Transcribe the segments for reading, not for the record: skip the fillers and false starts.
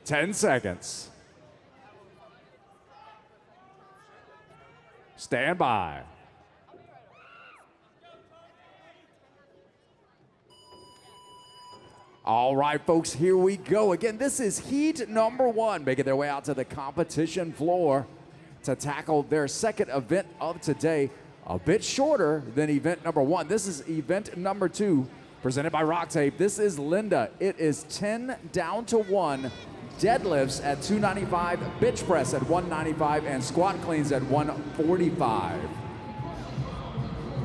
10 seconds. Stand by. All right, folks, here we go. Again, this is heat number 1, making their way out to the competition floor to tackle their second event of today. A bit shorter than event number 1. This is event number 2, presented by Rock Tape. This is Linda. It is 10 down to 1. Deadlifts at 295, bench press at 195, and squat cleans at 145.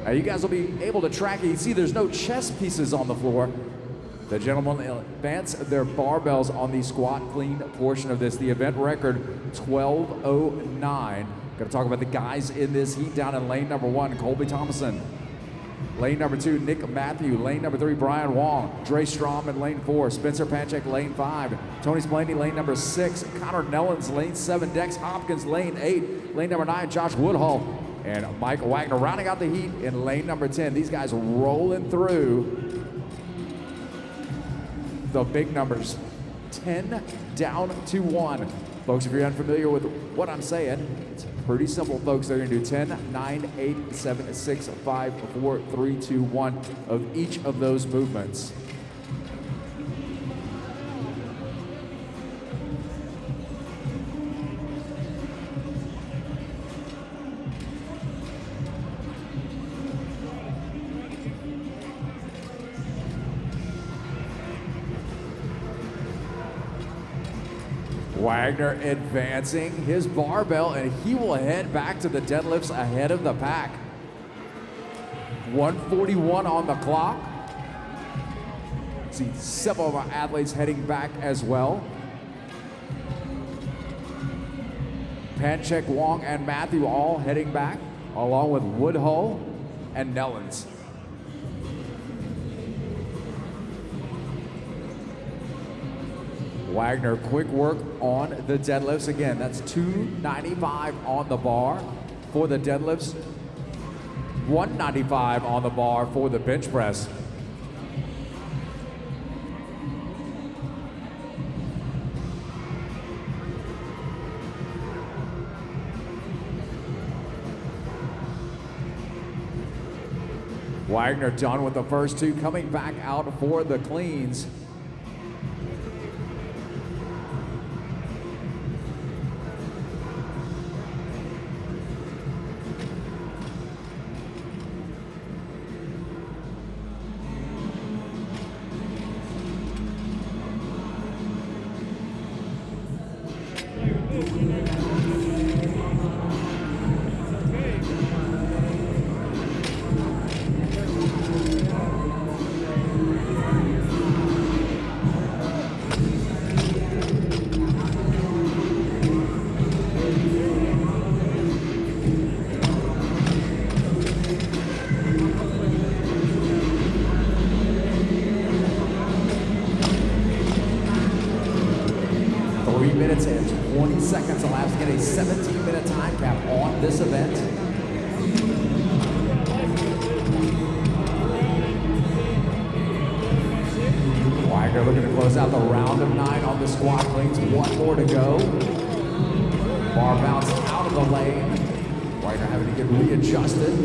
Now you guys will be able to track it. You see there's no chest pieces on the floor. The gentlemen advance their barbells on the squat clean portion of this. The event record, 12:09. Gonna talk about the guys in this heat down in lane number 1, Colby Thomason. Lane number 2, Nick Matthew. Lane number 3, Brian Wong. Dre Strom in lane 4. Spencer Panchek, lane 5. Tony Splaney, lane number 6. Connor Nellens, lane 7. Dex Hopkins, lane 8. Lane number 9, Josh Woodhull. And Mike Wagner rounding out the heat in lane number 10. These guys rolling through the big numbers. 10 down to 1. Folks, if you're unfamiliar with what I'm saying, it's pretty simple, folks. They're going to do 10, 9, 8, 7, 6, 5, 4, 3, 2, 1 of each of those movements. Wagner advancing his barbell, and he will head back to the deadlifts ahead of the pack. 1:41 on the clock. See several of our athletes heading back as well. Panchek, Wong, and Matthew all heading back, along with Woodhull and Nellens. Wagner, quick work on the deadlifts. Again, that's 295 on the bar for the deadlifts, 195 on the bar for the bench press. Wagner done with the first 2, coming back out for the cleans. Seconds allows to get a 17-minute time cap on this event. Wagner looking to close out the round of 9 on the squat cleans. 1 more to go. Bar bounce out of the lane. Wagner having to get readjusted.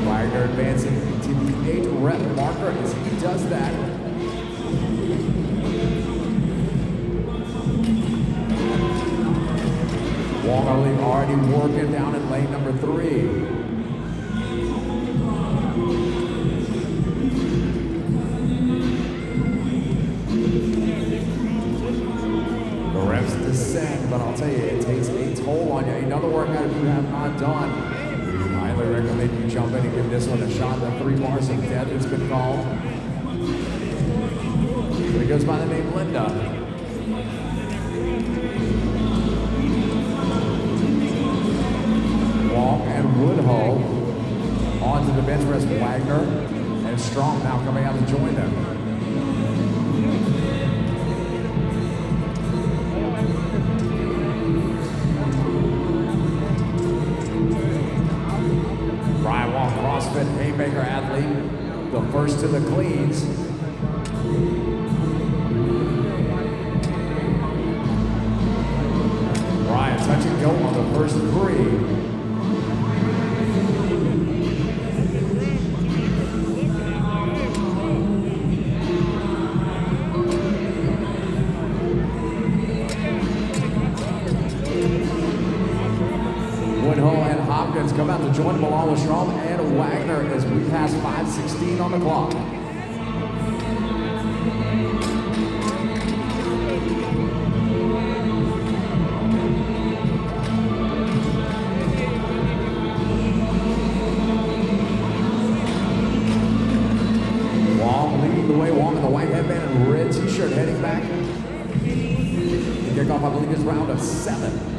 Wagner advancing to the 8-rep marker as he does that. Wong already working down in lane number 3. The reps descend, but I'll tell you, it takes a toll on you. Another workout if you have not done, we highly recommend you jump in and give this one a shot. The 3 bars of death has been called. But it goes by the name Linda. Wong and Woodhull onto the bench press. Wagner and Strong now coming out to join them. Brian Wong, CrossFit haymaker athlete, the first to the cleans. Ryan, touch and go on the first three. Come out to join them along with Strom and Wagner as we pass 5:16 on the clock. Wong leading the way. Wong in the white headband and red t-shirt heading back. The kickoff, I believe, is round of 7.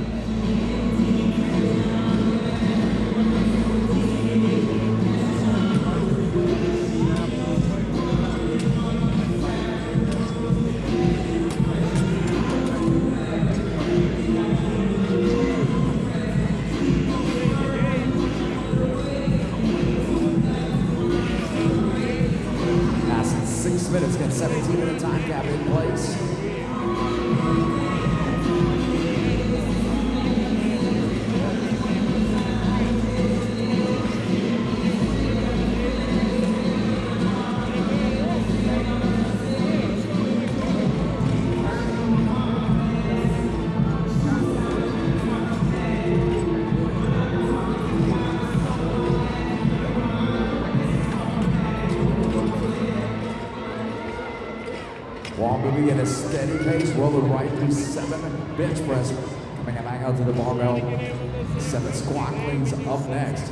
Minutes, got 17-minute time cap in place. Wong moving at a steady pace, rolling right through 7 bench press. Coming back out to the barbell. 7 squat cleans up next.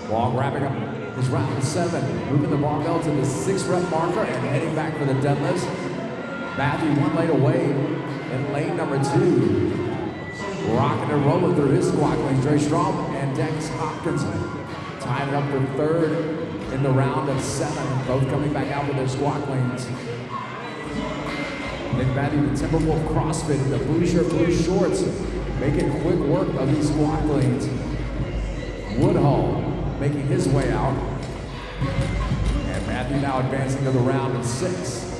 Wong wrapping up his round 7, moving the barbell to the 6 rep marker and heading back for the deadlifts. Matthew 1 lane away in lane number 2. Rocking and rolling through his squat cleans. Dre Strom and Dex Hopkins tying it up for 3rd in the round of 7. Both coming back out with their squat cleans. Nick Matthew, the Timberwolf CrossFit in the blue shirt, blue shorts, making quick work of these squat cleans. Woodhull making his way out. And Matthew now advancing to the round of 6.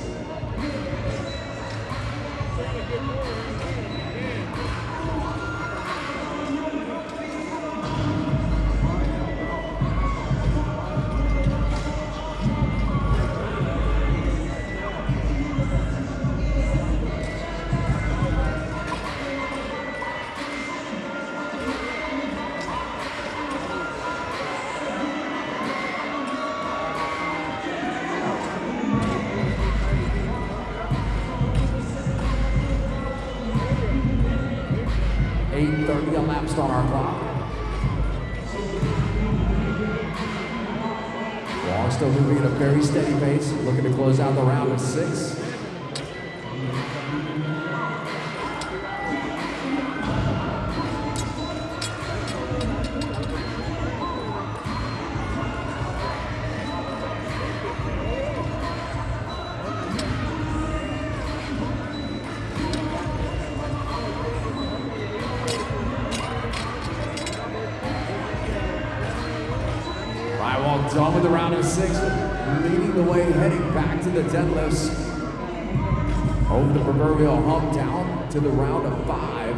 Elapsed on our clock. Wong still moving at a very steady pace, looking to close out the round of 6. Done with the round of 6, leading the way, heading back to the deadlifts. Over the proverbial hump, down to the round of 5.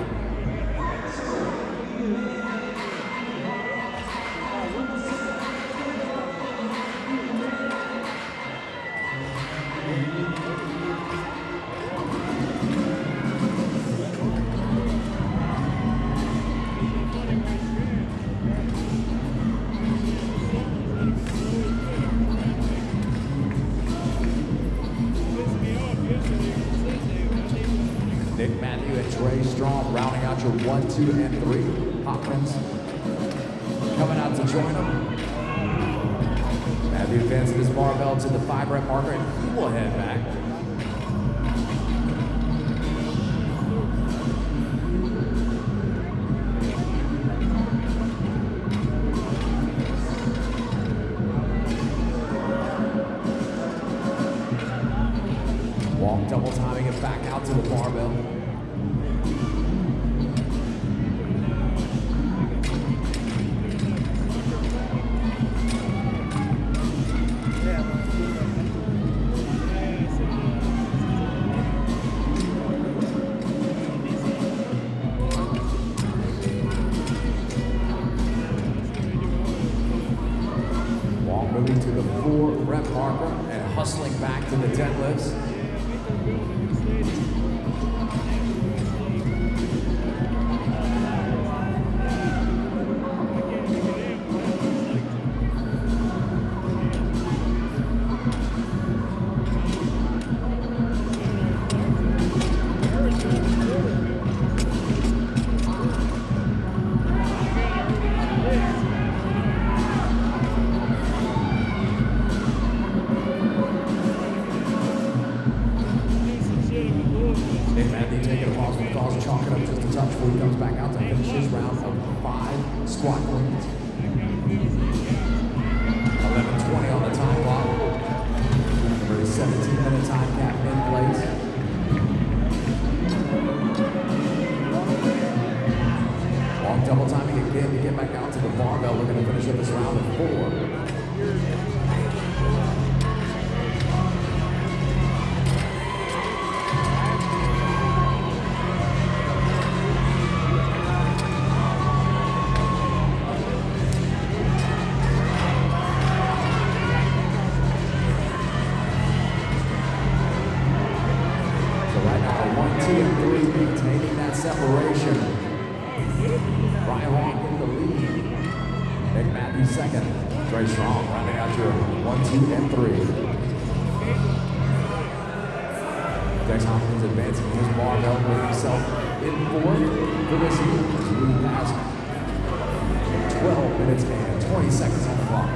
Nick Matthew and Trey Strong rounding out your 1, 2, and 3. Hopkins coming out to join him. Matthew advancing his barbell to the 5 rep marker, and he will head back. Wong double timing it back out to the barbell. Wong moving to the 4 rep marker and hustling back to the deadlifts. Squat cleans. 11:20 on the time clock. For a 17-minute time cap in place. Long double timing again to get back out to the barbell. We're going to finish up this round at 4. Separation. Brian Wong in the lead. Nick Matthews second. Very strong. Rounding out your 1, 2, and 3. Dex Hopkins advancing his barbell, putting himself in 4th for this heat. As we pass 12 minutes and 20 seconds on the clock.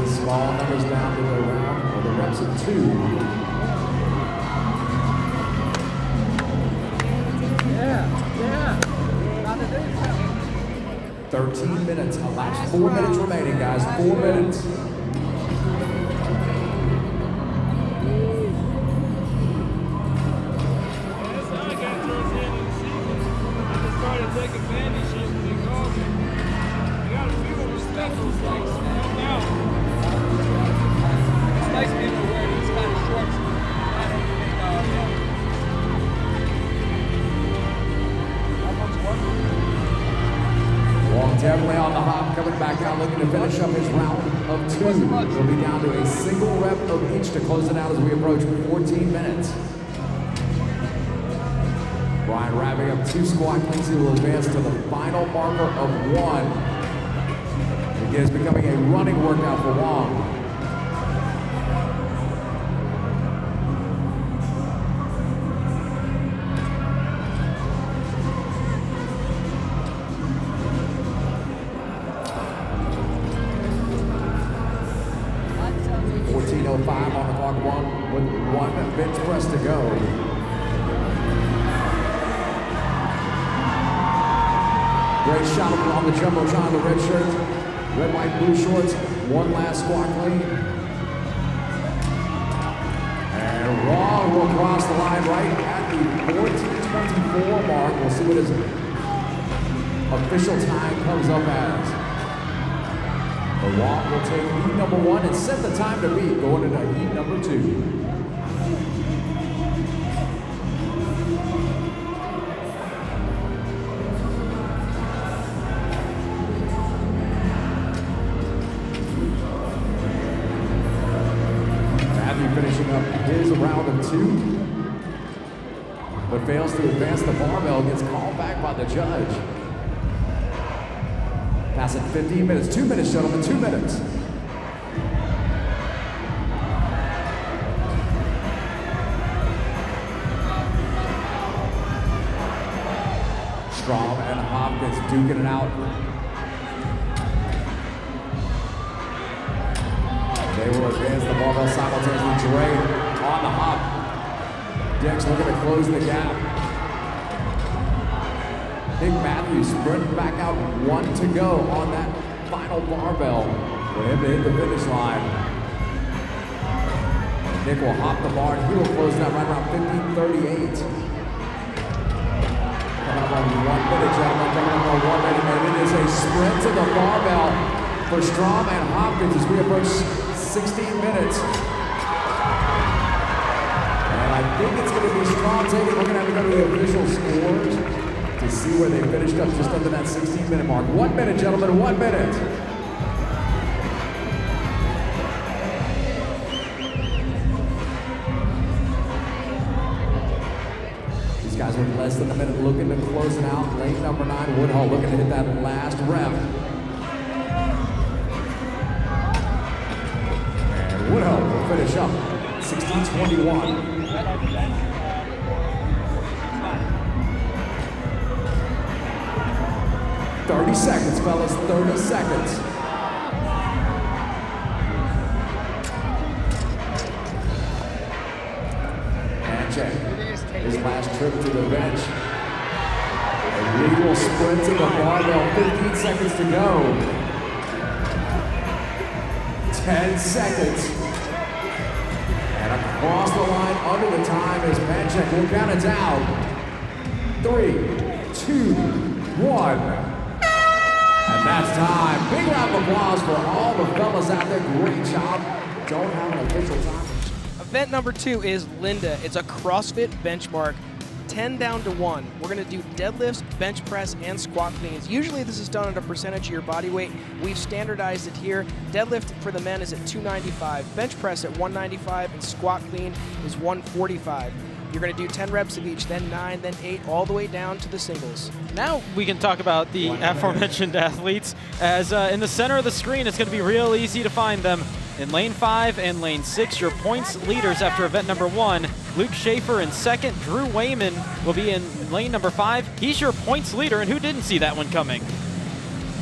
Small numbers down to the round, or the reps of 2. Yeah. 13 minutes, elapsed 4 minutes remaining, guys, 4 minutes. Definitely on the hop, coming back out, looking to finish up his round of 2. We'll be down to a single rep of each to close it out as we approach 14 minutes. Brian wrapping up 2 squat cleans. He will advance to the final marker of 1. Again, it's becoming a running workout for Wong. .05 on the clock, with 1 bench press to go. Great shot on the Jumbotron, the red shirt, red, white, blue shorts. 1 last squat clean. And Wong will cross the line right at the 14:24 mark. We'll see what his official time comes up as. But Wong will take heat number 1 and set the time to beat going into heat number 2. but fails to advance the barbell, gets called back by the judge. Passing 15 minutes, 2 minutes, gentlemen, 2 minutes. Strom and Hopkins duking it out. They will advance the barbell simultaneously. Dre on the hop. Dex looking to close the gap. Big Matthews sprinting back out, 1 to go on that final barbell for him to hit the finish line. Nick will hop the bar and he will close that right around 15:38. Coming up on 1 minute, gentlemen, coming up on 1 minute, and it is a sprint to the barbell for Strom and Hopkins as we approach 16 minutes. And I think it's going to be Strom taking. We're going to have to go to the official scores to see where they finished up just under that 16-minute mark. 1 minute, gentlemen, 1 minute. These guys with less than a minute looking to close it out. Lane number 9, Woodhull looking to hit that last rep. And Woodhull will finish up 16:21. 30 seconds, fellas, 30 seconds. And check. His last trip to the bench. A legal sprint to the barbell, 15 seconds to go. 10 seconds. And across the line under the time is Panchek. We'll count it down. 3, 2, 1. And that's time. Big round of applause for all the fellas out there. Great job. Don't have an official time. Event number 2 is Linda. It's a CrossFit benchmark, 10 down to 1. We're gonna do deadlifts, bench press, and squat cleans. Usually this is done at a percentage of your body weight. We've standardized it here. Deadlift for the men is at 295, bench press at 195, and squat clean is 145. You're going to do 10 reps of each, then 9, then 8, all the way down to the singles. Now we can talk about the aforementioned athletes, as in the center of the screen it's going to be real easy to find them. In lane 5 and lane 6, your points leaders after event number 1. Luke Schaefer in second. Drew Wayman will be in lane number 5. He's your points leader, and who didn't see that one coming?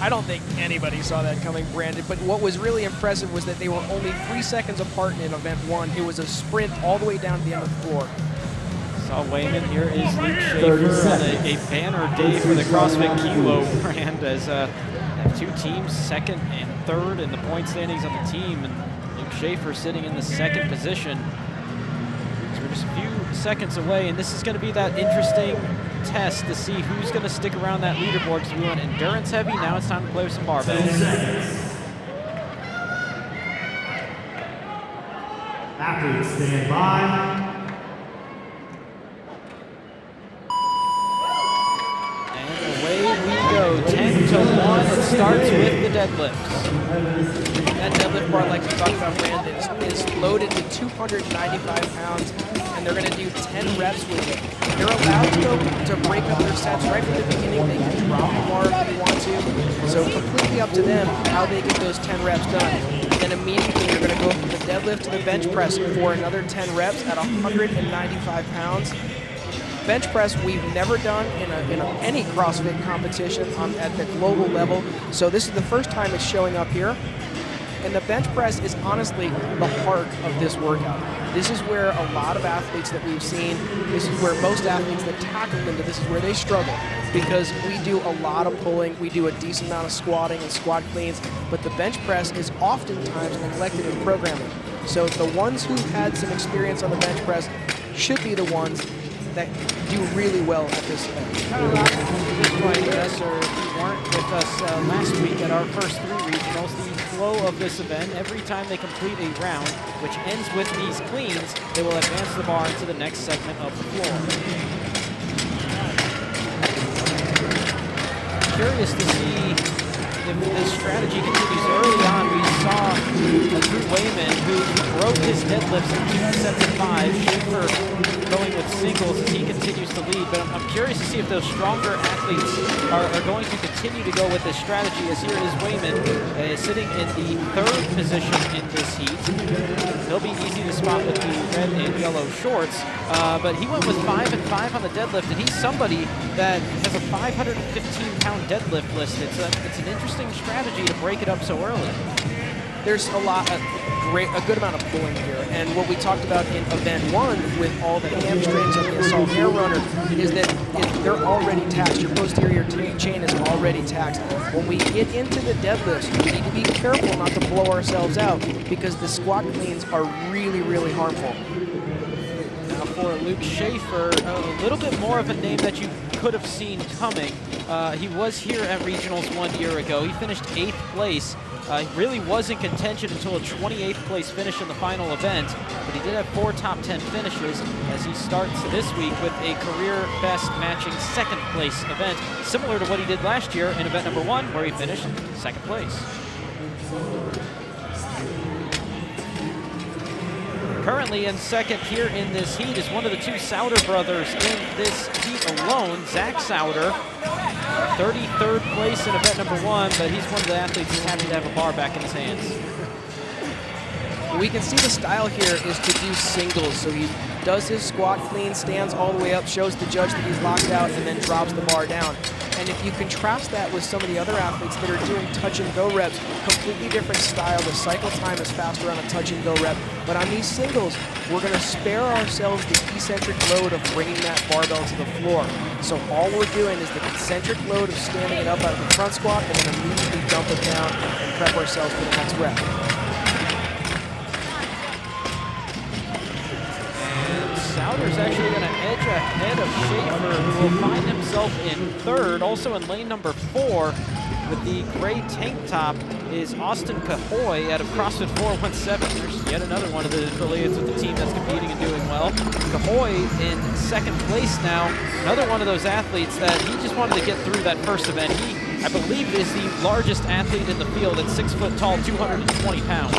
I don't think anybody saw that coming, Brandon, but what was really impressive was that they were only 3 seconds apart in event 1. It was a sprint all the way down to the end of the floor. Saw Wayman. Here is Luke Schaefer on a banner day for the CrossFit Kilo brand, as have 2 teams, second and third in the point standings on the team, and Luke Schaefer sitting in the second position. So we're just a few seconds away, and this is going to be that interesting test to see who's going to stick around that leaderboard, because we went endurance heavy. Now it's time to play with some barbells. Athletes stand by. Away we go, 10 to 1. It starts with the deadlifts. That deadlift bar, like we talked about, Brandon, is loaded to 295 pounds, and they're going to do 10 reps with it. They're allowed to go to break up their sets right from the beginning. They can drop the bar if they want to. So completely up to them how they get those 10 reps done. And then immediately they're going to go from the deadlift to the bench press for another 10 reps at 195 pounds. Bench press we've never done in any CrossFit competition at the global level, so this is the first time it's showing up here. And the bench press is honestly the heart of this workout. This is where a lot of athletes that we've seen, this is where most athletes that tackle into this is where they struggle, because we do a lot of pulling, we do a decent amount of squatting and squat cleans, but the bench press is oftentimes neglected in programming. So the ones who've had some experience on the bench press should be the ones that do really well at this event. Just joining us, or if you weren't with us last week at our first 3 regionals, the flow of this event, every time they complete a round, which ends with these cleans, they will advance the bar into the next segment of the floor. Curious to see if this strategy continues. Early on, we saw Drew Wayman, who broke his deadlifts in 2 sets of 5. Schaefer going with singles as he continues to lead. But I'm curious to see if those stronger athletes are going to continue to go with this strategy, as here is Wayman sitting in the 3rd position in this heat. He'll be easy to spot with the red and yellow shorts, but he went with 5 and 5 on the deadlift, and he's somebody that has a 515-pound deadlift listed. So it's an interesting strategy to break it up so early. There's a good amount of pulling here, and what we talked about in event 1 with all the hamstrings and the assault air runner is that they're already taxed. Your posterior chain is already taxed. When we get into the deadlifts, we need to be careful not to blow ourselves out because the squat cleans are really, really harmful. Now for Luke Schaefer, a little bit more of a name that you could have seen coming. He was here at Regionals 1 year ago. He finished 8th place. He really was in contention until a 28th place finish in the final event, but he did have 4 top 10 finishes as he starts this week with a career best matching 2nd place event, similar to what he did last year in event number 1 where he finished 2nd place. Currently in 2nd here in this heat is one of the 2 Sauter brothers in this heat alone, Zach Sauter. 33rd place in event number 1, but he's one of the athletes who's happy to have a bar back in his hands. We can see the style here is to do singles, so he does his squat clean, stands all the way up, shows the judge that he's locked out, and then drops the bar down. And if you contrast that with some of the other athletes that are doing touch and go reps, completely different style. The cycle time is faster on a touch and go rep. But on these singles, we're going to spare ourselves the eccentric load of bringing that barbell to the floor. So all we're doing is the concentric load of standing it up out of the front squat and then immediately dump it down and prep ourselves for the next rep. Sauter's actually going to edge ahead of Schaefer, who will find himself in 3rd. Also in lane number 4 with the gray tank top is Austin Cahoy out of CrossFit 417. There's yet another one of the affiliates with the team that's competing and doing well. Cahoy in 2nd place now. Another one of those athletes that he just wanted to get through that first event. He, I believe, is the largest athlete in the field at 6 foot tall, 220 pounds.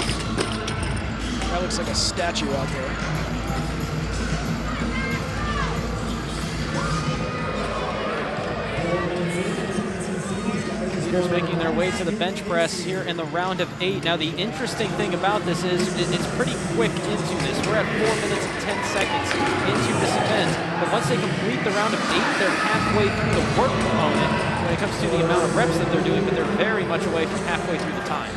That looks like a statue out there. Leaders making their way to the bench press here in the round of 8. Now the interesting thing about this is it's pretty quick into this. We're at 4 minutes and 10 seconds into this event. But once they complete the round of 8, they're halfway through the work component when it comes to the amount of reps that they're doing, but they're very much away from halfway through the time.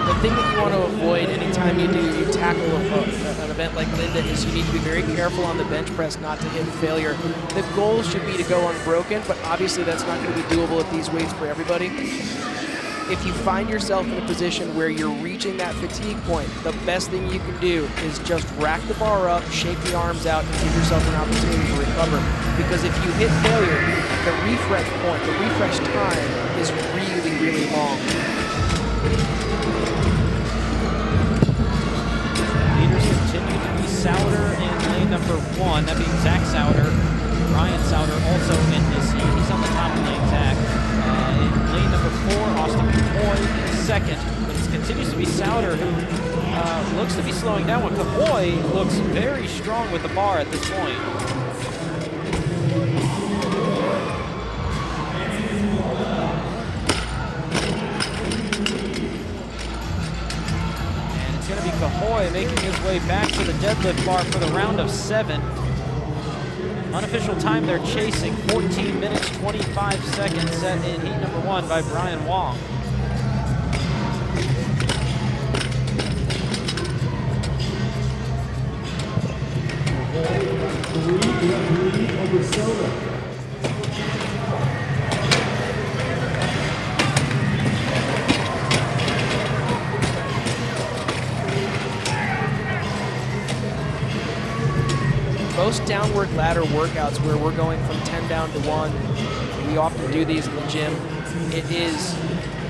The thing that you want to avoid anytime you tackle an event like Linda is you need to be very careful on the bench press not to hit failure. The goal should be to go unbroken, but obviously that's not going to be doable at these weights for everybody. If you find yourself in a position where you're reaching that fatigue point, the best thing you can do is just rack the bar up, shake the arms out, and give yourself an opportunity to recover. Because if you hit failure, the refresh point, the refresh time is really, really long. Leaders continue to be Sauter in lane number 1, that being Zach Sauter. Ryan Sauter also in this heat. He's on the top lane, Zach. In lane number 4, Austin Cahoy in 2nd. But it continues to be Sauter who looks to be slowing down when Cahoy looks very strong with the bar at this point. Going to be Cahoy making his way back to the deadlift bar for the round of 7. Unofficial time they're chasing, 14 minutes, 25 seconds, set in heat number 1 by Brian Wong. Most downward ladder workouts where we're going from 10 down to 1, we often do these in the gym. It is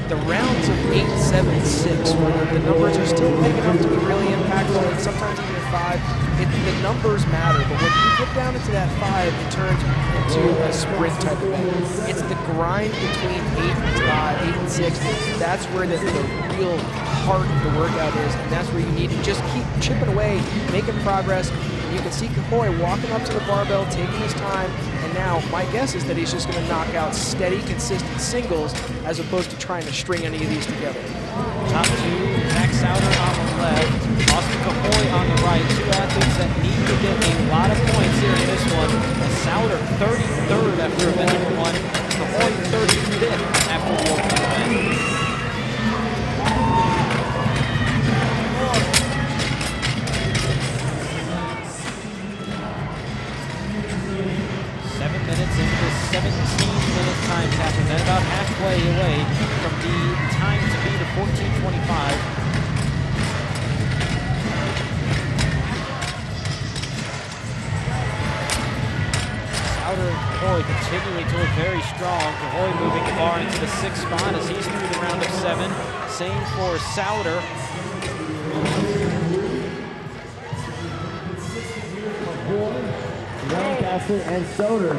the rounds of 8, 7, 6, where the numbers are still big enough to be really impactful, and sometimes even 5, the numbers matter. But when you get down into that 5, it turns into a sprint type event. It's the grind between 8 and 5, 8 and 6. That's where the real heart of the workout is, and that's where you need to just keep chipping away, making progress. And you can see Kahoy walking up to the barbell, taking his time, and now my guess is that he's just going to knock out steady, consistent singles as opposed to trying to string any of these together. Top two, Zach Souter on the left, Austin Kahoy on the right. Two athletes that need to get a lot of points here in this one. Souter 33rd after event number 1, Kahoy 35th after the opening event. 7 minutes into the 17-minute time cap, and then about halfway away from the time to beat of 14:25. Souter and Kahoy continuing to look very strong. Kahoy moving the bar into the 6th spot as he's through the round of 7. Same for Souter. Lancaster and Soder.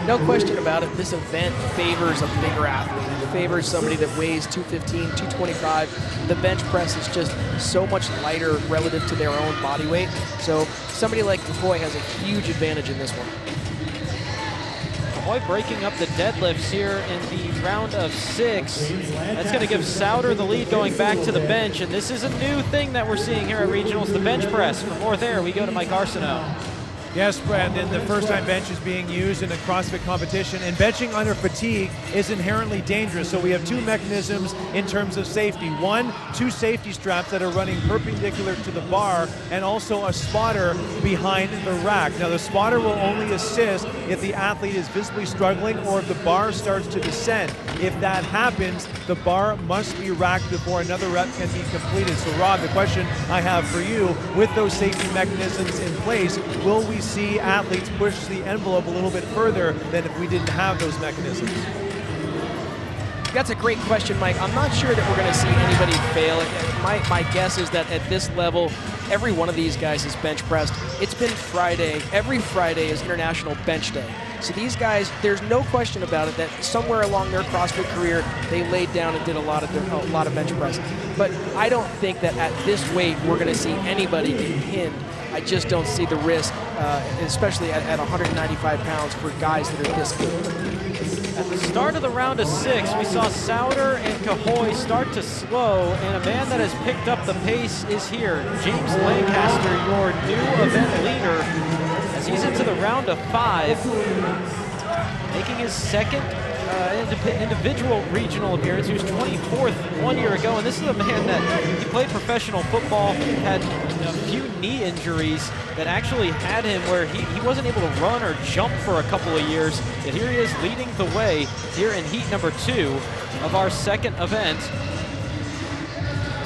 No question about it, this event favors a bigger athlete. It favors somebody that weighs 215, 225. The bench press is just so much lighter relative to their own body weight. So somebody like Kahoy has a huge advantage in this one. Kahoy breaking up the deadlifts here in the round of 6. That's going to give Souter the lead going back to the bench, and this is a new thing that we're seeing here at Regionals, the bench press. For more there, we go to Mike Arsenault. Yes, Brandon, the first time bench is being used in a CrossFit competition, and benching under fatigue is inherently dangerous. So we have two mechanisms in terms of safety. One, 2 safety straps that are running perpendicular to the bar, and also a spotter behind the rack. Now the spotter will only assist if the athlete is visibly struggling or if the bar starts to descend. If that happens, the bar must be racked before another rep can be completed. So Rob, the question I have for you, with those safety mechanisms in place, will we see athletes push the envelope a little bit further than if we didn't have those mechanisms? That's a great question, Mike. I'm not sure that we're going to see anybody fail. My guess is that at this level, every one of these guys is bench pressed. It's been Friday. Every Friday is International Bench Day. So these guys, there's no question about it that somewhere along their CrossFit career, they laid down and did a lot of bench press. But I don't think that at this weight, we're going to see anybody get pinned. I just don't see the risk, especially at 195 pounds for guys that are this good. At the start of the round of 6, we saw Souter and Kahoy start to slow, and a man that has picked up the pace is here. James Lancaster, your new event leader, as he's into the round of 5, making his second individual regional appearance. He was 24th 1 year ago, and this is a man that he played professional football, had a few knee injuries that actually had him where he wasn't able to run or jump for a couple of years, and here he is leading the way here in heat number 2 of our second event.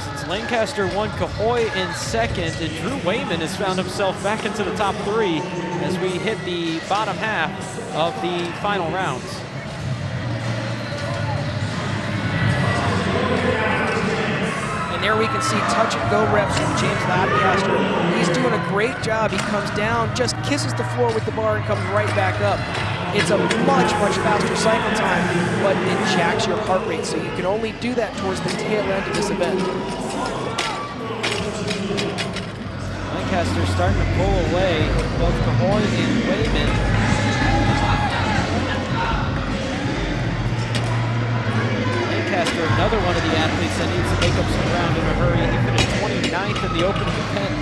Since Lancaster won, Kahoy in second, and Drew Wayman has found himself back into the top 3 as we hit the bottom half of the final rounds. And there we can see touch and go reps from James Lancaster. He's doing a great job. He comes down, just kisses the floor with the bar and comes right back up. It's a much faster cycle time, but it jacks your heart rate, so you can only do that towards the tail end of this event. Lancaster starting to pull away both Kahoy and Wayman. Lancaster, another one of the athletes that needs to make up some ground in a hurry. He finished 29th in the opening event.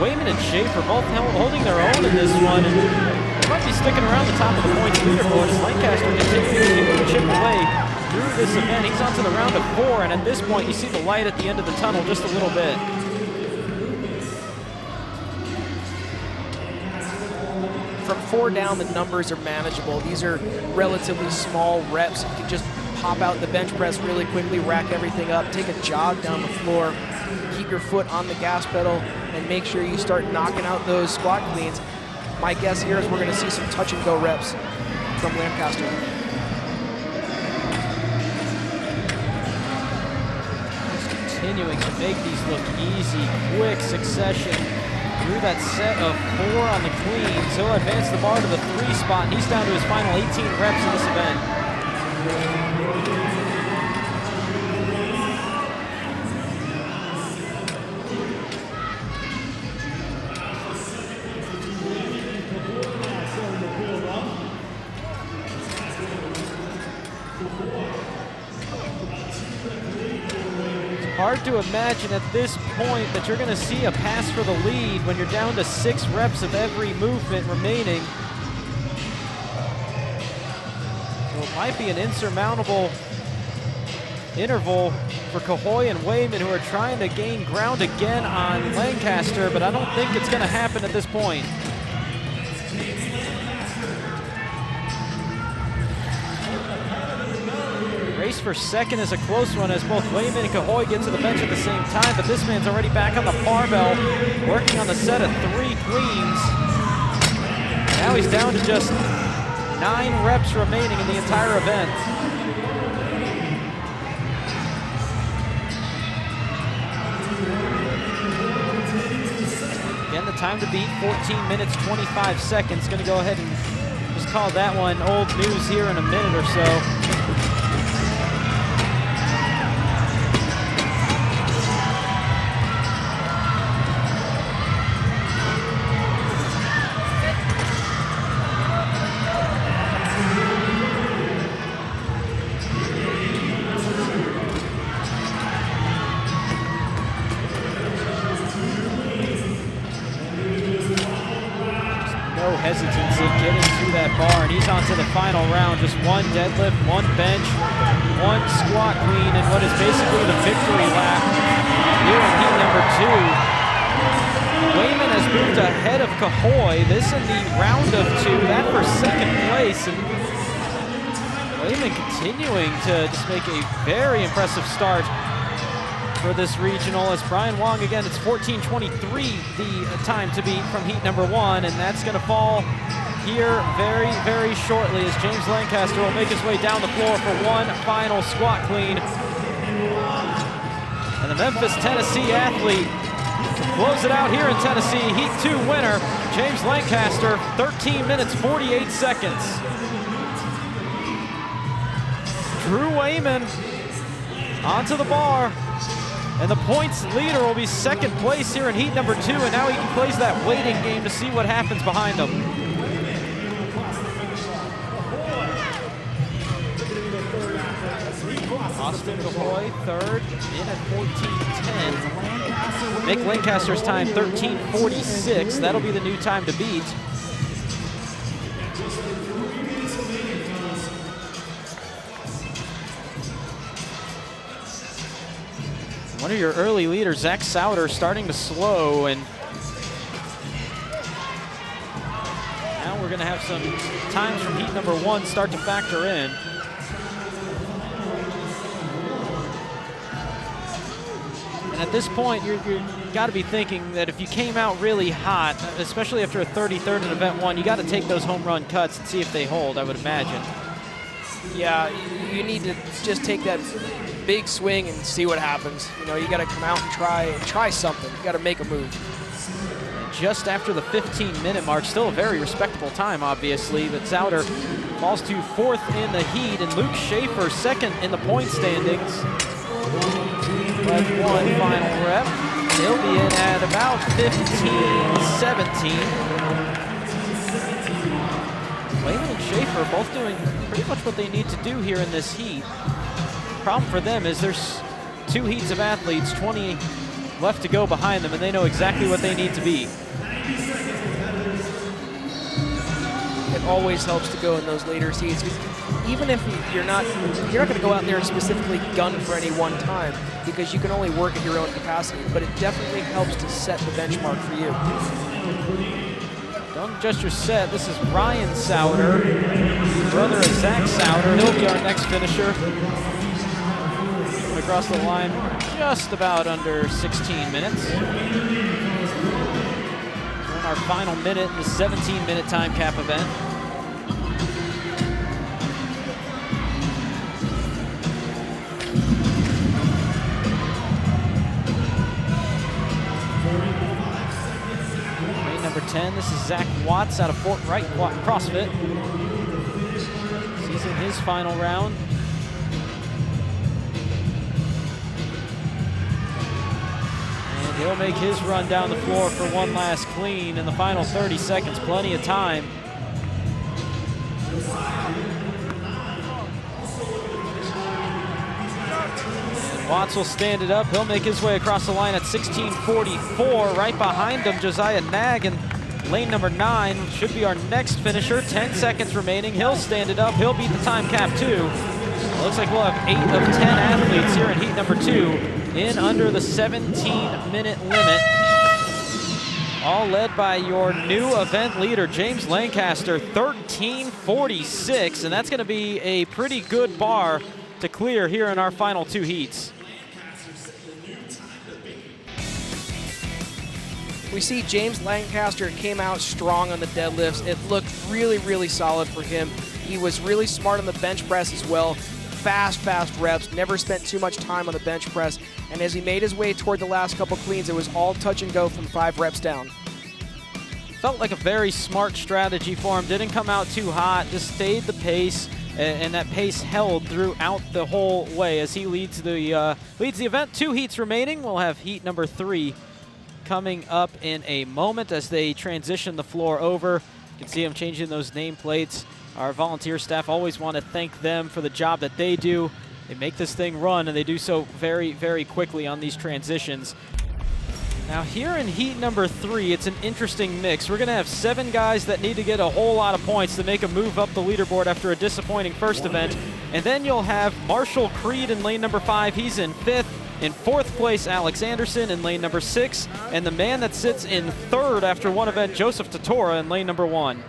Wayman and Schaefer both holding their own in this one, and they might be sticking around the top of the points leaderboard as Lancaster continues to chip away through this event. He's on to the round of 4, and at this point you see the light at the end of the tunnel just a little bit. From 4 down, the numbers are manageable. These are relatively small reps. You can just pop out the bench press really quickly, rack everything up, take a jog down the floor, keep your foot on the gas pedal, and make sure you start knocking out those squat cleans. My guess here is we're going to see some touch and go reps from Lancaster. continuing to make these look easy, quick succession. Through that set of 4 on the cleans, he'll advance the bar to the 3 spot, and he's down to his final 18 reps in this event. Hard to imagine at this point that you're going to see a pass for the lead when you're down to 6 reps of every movement remaining. So it might be an insurmountable interval for Cahoy and Wayman, who are trying to gain ground again on Lancaster, but I don't think it's going to happen at this point. Race for second is a close one as both Wayman and Cahoy get to the bench at the same time, but this man's already back on the barbell, working on the set of 3 cleans. Now he's down to just 9 reps remaining in the entire event. Again, the time to beat, 14 minutes, 25 seconds. Gonna go ahead and just call that one old news here in a minute or so. Hesitancy getting to that bar, and he's on to the final round. Just 1 deadlift, 1 bench, 1 squat clean, and what is basically the victory lap here in heat number 2. Wayman has moved ahead of Cahoy. This in the round of 2, that for second place. And Wayman continuing to just make a very impressive start for this regional. As Brian Wong, again, it's 14:23 the time to beat from heat number 1, and that's going to fall here very, very shortly as James Lancaster will make his way down the floor for 1 final squat clean. And the Memphis, Tennessee athlete to close it out here in Tennessee, heat 2 winner, James Lancaster, 13 minutes, 48 seconds. Drew Wayman onto the bar. And the points leader will be second place here in heat number 2, and now he can play that waiting game to see what happens behind him. Austin Cahoy, third, in at 14:10. Nick Lancaster's time, 13:46. That'll be the new time to beat. One of your early leaders, Zach Souter, starting to slow, and now we're going to have some times from heat number 1 start to factor in. And at this point, you got to be thinking that if you came out really hot, especially after a 33rd in event 1, you got to take those home run cuts and see if they hold, I would imagine. Yeah, you need to just take that big swing and see what happens. You know, you got to come out and try something. You got to make a move. Just after the 15-minute mark, still a very respectable time, obviously, but Souter falls to 4th in the heat, and Luke Schaefer 2nd in the point standings. Left 1 final rep. He'll be in at about 15-17. Wayman and Schaefer both doing pretty much what they need to do here in this heat. Problem for them is there's 2 heats of athletes, 20 left to go behind them, and they know exactly what they need to be. It always helps to go in those later heats. Even if you're not going to go out there and specifically gun for any one time, because you can only work at your own capacity, but it definitely helps to set the benchmark for you. Don't adjust your set. This is Ryan Souter, brother of Zach Souter. He'll be our next finisher. Across the line just about under 16 minutes. On our final minute in the 17-minute time cap event. 10. This is Zach Watts out of Fort Wright CrossFit. He's in his final round. And he'll make his run down the floor for one last clean in the final 30 seconds. Plenty of time. Watts will stand it up. He'll make his way across the line at 16:44. Right behind him, Josiah Nag in lane number 9 should be our next finisher. 10 seconds remaining. He'll stand it up. He'll beat the time cap too. Looks like we'll have 8 of 10 athletes here in heat number 2 in under the 17-minute limit. All led by your new event leader, James Lancaster, 13:46, and that's going to be a pretty good bar to clear here in our final 2 heats. We see James Lancaster came out strong on the deadlifts. It looked really, really solid for him. He was really smart on the bench press as well. Fast reps, never spent too much time on the bench press. And as he made his way toward the last couple cleans, it was all touch and go from 5 reps down. Felt like a very smart strategy for him. Didn't come out too hot, just stayed the pace, and that pace held throughout the whole way as he leads the event. 2 heats remaining. We'll have heat number 3 coming up in a moment as they transition the floor over. You can see them changing those nameplates. Our volunteer staff, always want to thank them for the job that they do. They make this thing run, and they do so very, very quickly on these transitions. Now here in heat number 3, it's an interesting mix. We're going to have 7 guys that need to get a whole lot of points to make a move up the leaderboard after a disappointing first event. And then you'll have Marshall Creed in lane number 5. He's in 5th. In 4th place, Alex Anderson in lane number 6. And the man that sits in 3rd after one event, Joseph Totora in lane number 1.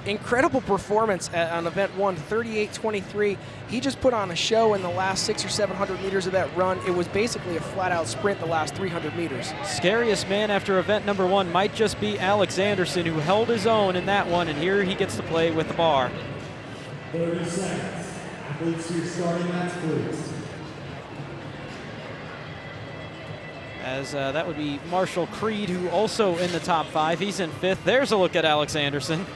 Incredible performance on event 1, 38:23. He just put on a show in the last 600 or 700 meters of that run. It was basically a flat-out sprint the last 300 meters. Scariest man after event number 1 might just be Alex Anderson, who held his own in that one, and here he gets to play with the bar. 30 seconds. Athletes to your starting match, please. As that would be Marshall Creed, who also in the top 5. He's in 5th. There's a look at Alex Anderson.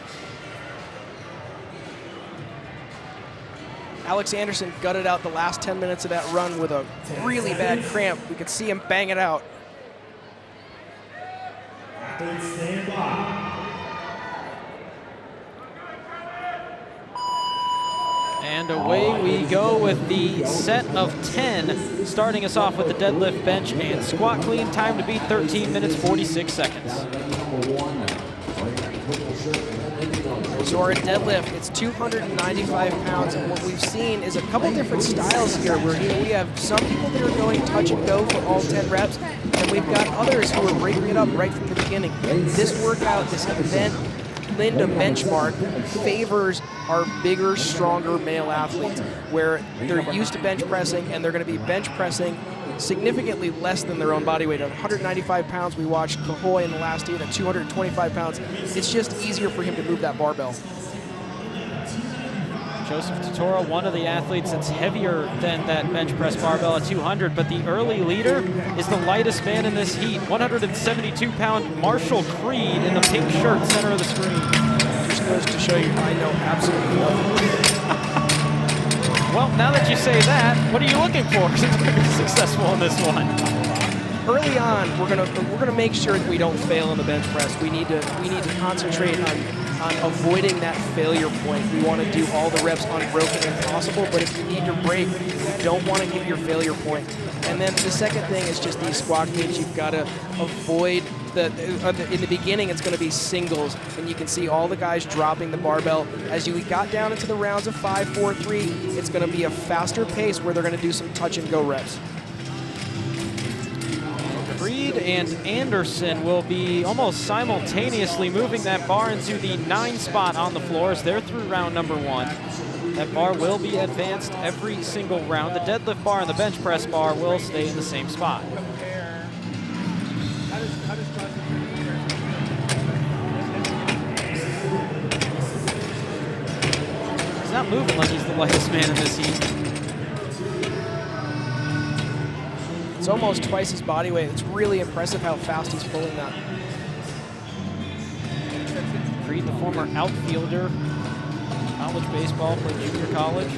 Alex Anderson gutted out the last 10 minutes of that run with a really bad cramp. We could see him bang it out. Athletes stand by. And away we go with the set of 10, starting us off with the deadlift, bench, and squat clean. Time to beat 13 minutes, 46 seconds. So our deadlift, it's 295 pounds, and what we've seen is a couple different styles here, where we have some people that are going touch and go for all 10 reps, and we've got others who are breaking it up right from the beginning. This workout, this event, Linda benchmark favors our bigger, stronger male athletes, where they're used to bench pressing, and they're going to be bench pressing significantly less than their own body weight. At 195 pounds, we watched Cahoy in the last heat at 225 pounds. It's just easier for him to move that barbell. Joseph Totora, one of the athletes that's heavier than that bench press barbell at 200, but the early leader is the lightest man in this heat, 172-pound Marshall Creed in the pink shirt, center of the screen. Just goes to show you I know absolutely nothing. Well, now that you say that, what are you looking for to be successful in this one? Early on, we're gonna make sure that we don't fail in the bench press. We need to concentrate on avoiding that failure point. We want to do all the reps unbroken if possible, but if you need your break, you don't want to hit your failure point. And then the second thing is just these squat cleans. You've got to avoid in the beginning, it's going to be singles, and you can see all the guys dropping the barbell. As you got down into the rounds of 5, 4, 3, it's going to be a faster pace where they're going to do some touch and go reps. Creed and Anderson will be almost simultaneously moving that bar into the 9 spot on the floor as they're through round number 1. That bar will be advanced every single round. The deadlift bar and the bench press bar will stay in the same spot. He's not moving like he's the lightest man in this heat. It's almost twice his body weight. It's really impressive how fast he's pulling that. Creed, the former outfielder, college baseball, played junior college.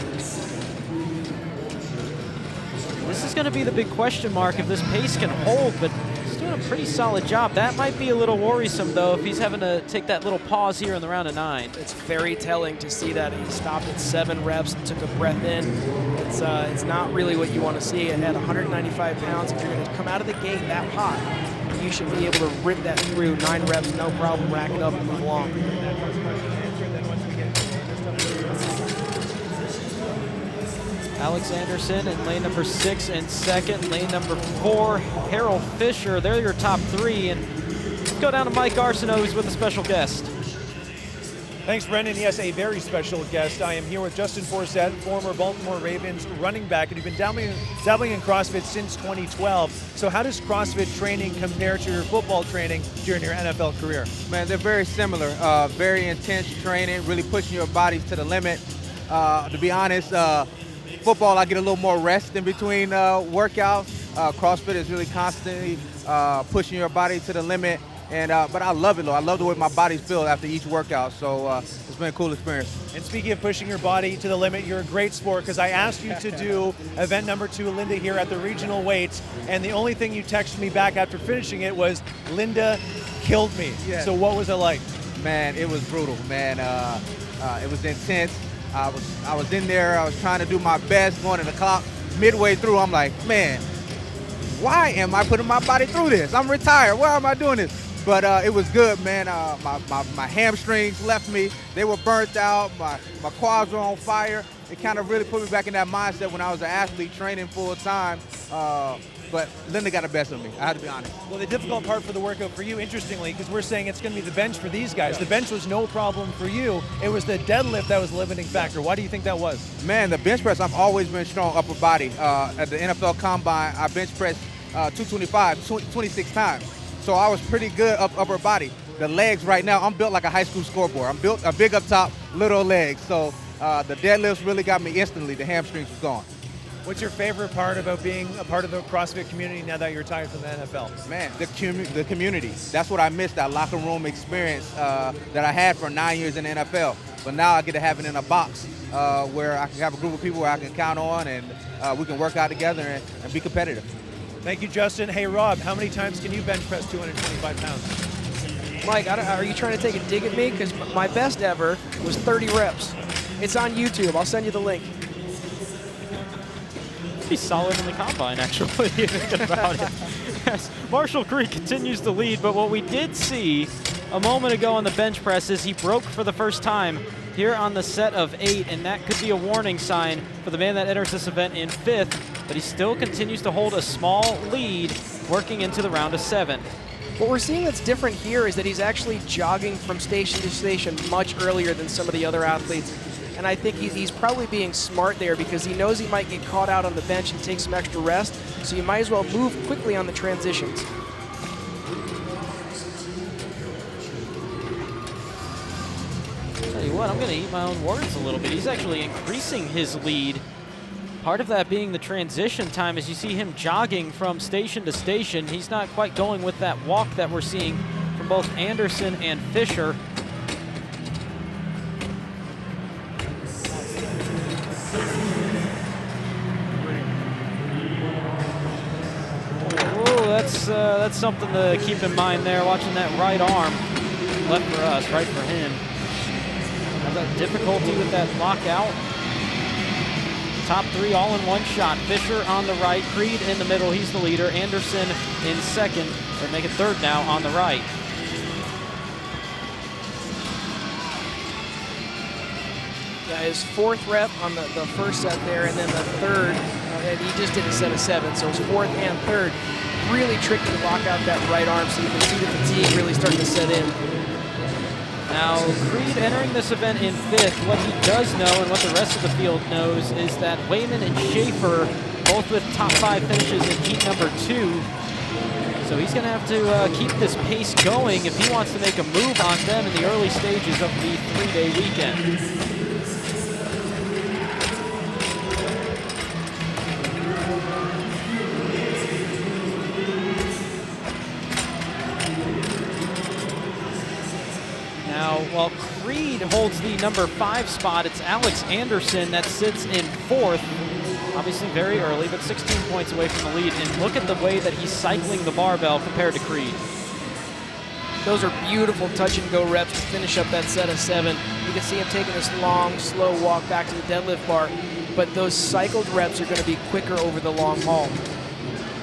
This is going to be the big question mark if this pace can hold, but he's doing a pretty solid job. That might be a little worrisome, though, if he's having to take that little pause here in the round of 9. It's very telling to see that he stopped at 7 reps and took a breath in. It's not really what you want to see. And at 195 pounds, if you're going to come out of the gate that hot, you should be able to rip that through 9 reps, no problem, rack it up and move along. Alex Anderson in lane number 6 and second. Lane number 4, Harold Fisher. They're your top 3. And let's go down to Mike Arsenault, who's with a special guest. Thanks, Brendan. Yes, a very special guest. I am here with Justin Forsett, former Baltimore Ravens running back, and you've been dabbling in CrossFit since 2012. So how does CrossFit training compare to your football training during your NFL career? Man, they're very similar. Very intense training, really pushing your bodies to the limit. To be honest, football, I get a little more rest in between workouts. CrossFit is really constantly pushing your body to the limit. And but I love it, though. I love the way my body's feel after each workout. So it's been a cool experience. And speaking of pushing your body to the limit, you're a great sport, because I asked you to do event number 2, Linda, here at the regional weights, and the only thing you texted me back after finishing it was, Linda killed me. Yeah. So what was it like? Man, it was brutal, man. It was intense. I was in there. I was trying to do my best, going to the clock. Midway through, I'm like, man, why am I putting my body through this? I'm retired. Why am I doing this? But it was good, man. My hamstrings left me. They were burnt out. My quads were on fire. It kind of really put me back in that mindset when I was an athlete training full time. But Linda got the best of me, I have to be honest. Well, the difficult part for the workout for you, interestingly, because we're saying it's going to be the bench for these guys. The bench was no problem for you. It was the deadlift that was the limiting factor. Why do you think that was? Man, the bench press, I've always been strong upper body. At the NFL Combine, I bench pressed 225, 26 times. So I was pretty good upper body. The legs right now, I'm built like a high school scoreboard. I'm built a big up top, little legs. So the deadlifts really got me instantly. The hamstrings was gone. What's your favorite part about being a part of the CrossFit community now that you're retired from the NFL? Man, the community. That's what I missed, that locker room experience that I had for 9 years in the NFL. But now I get to have it in a box where I can have a group of people where I can count on, and we can work out together and be competitive. Thank you, Justin. Hey, Rob, how many times can you bench press 225 pounds? Mike, are you trying to take a dig at me? Because my best ever was 30 reps. It's on YouTube. I'll send you the link. He's solid in the combine, actually, thinking about it. Yes, Marshall Creek continues to lead, but what we did see a moment ago on the bench press is he broke for the first time here on the set of 8, and that could be a warning sign for the man that enters this event in 5th, but he still continues to hold a small lead working into the round of 7. What we're seeing that's different here is that he's actually jogging from station to station much earlier than some of the other athletes. And I think he's probably being smart there because he knows he might get caught out on the bench and take some extra rest, so you might as well move quickly on the transitions. Tell you what, I'm going to eat my own words a little bit. He's actually increasing his lead. Part of that being the transition time as you see him jogging from station to station. He's not quite going with that walk that we're seeing from both Anderson and Fisher. That's something to keep in mind there, watching that right arm. Left for us, right for him. Has that difficulty with that lockout. Top 3 all in one shot. Fisher on the right, Creed in the middle, he's the leader. Anderson in second, or make it third now on the right. Yeah, his 4th rep on the first set there, and then the 3rd, and he just did a set of 7, so his 4th and 3rd. Really tricky to lock out that right arm, so you can see the fatigue really starting to set in. Now, Creed entering this event in 5th. What he does know and what the rest of the field knows is that Wayman and Schaefer, both with top 5 finishes in heat number 2. So he's going to have to keep this pace going if he wants to make a move on them in the early stages of the 3-day weekend. While Creed holds the number 5 spot, it's Alex Anderson that sits in 4th. Obviously very early, but 16 points away from the lead. And look at the way that he's cycling the barbell compared to Creed. Those are beautiful touch and go reps to finish up that set of 7. You can see him taking this long, slow walk back to the deadlift bar, but those cycled reps are going to be quicker over the long haul.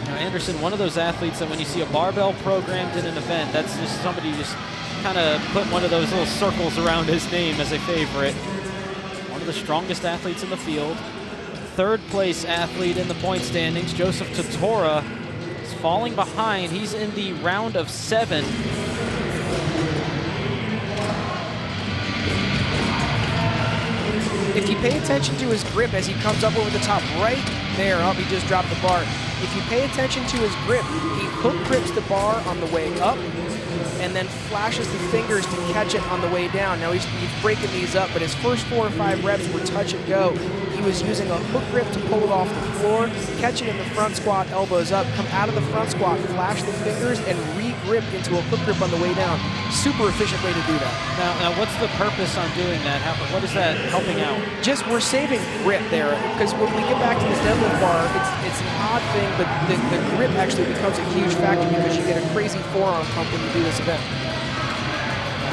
Now Anderson, one of those athletes that when you see a barbell programmed in an event, that's just somebody who just kind of put one of those little circles around his name as a favorite. One of the strongest athletes in the field. 3rd place athlete in the point standings, Joseph Totora, is falling behind. He's in the round of 7. If you pay attention to his grip as he comes up over the top right there, oh, he just dropped the bar. If you pay attention to his grip, he hook grips the bar on the way up and then flashes the fingers to catch it on the way down. Now he's breaking these up, but his first 4 or 5 reps were touch and go. He was using a hook grip to pull it off the floor, catch it in the front squat, elbows up, come out of the front squat, flash the fingers, and re-grip into a hook grip on the way down. Super efficient way to do that. Now what's the purpose on doing that? What is that helping out? Just we're saving grip there, because when we get back to the deadlift bar, it's an odd thing, but the grip actually becomes a huge factor because you get a crazy forearm pump when you do this event.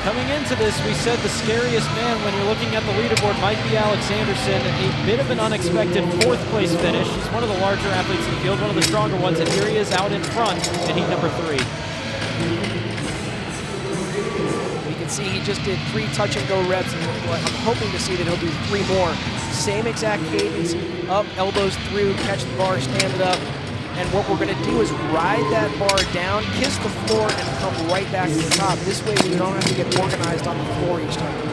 Coming into this, we said the scariest man when you're looking at the leaderboard might be Alex Anderson. A bit of an unexpected 4th place finish. He's one of the larger athletes in the field, one of the stronger ones, and here he is out in front in heat number 3. You can see he just did 3 touch and go reps, and I'm hoping to see that he'll do 3 more. Same exact cadence, up, elbows through, catch the bar, stand it up. And what we're going to do is ride that bar down, kiss the floor, and come right back to the top. This way we don't have to get organized on the floor each time.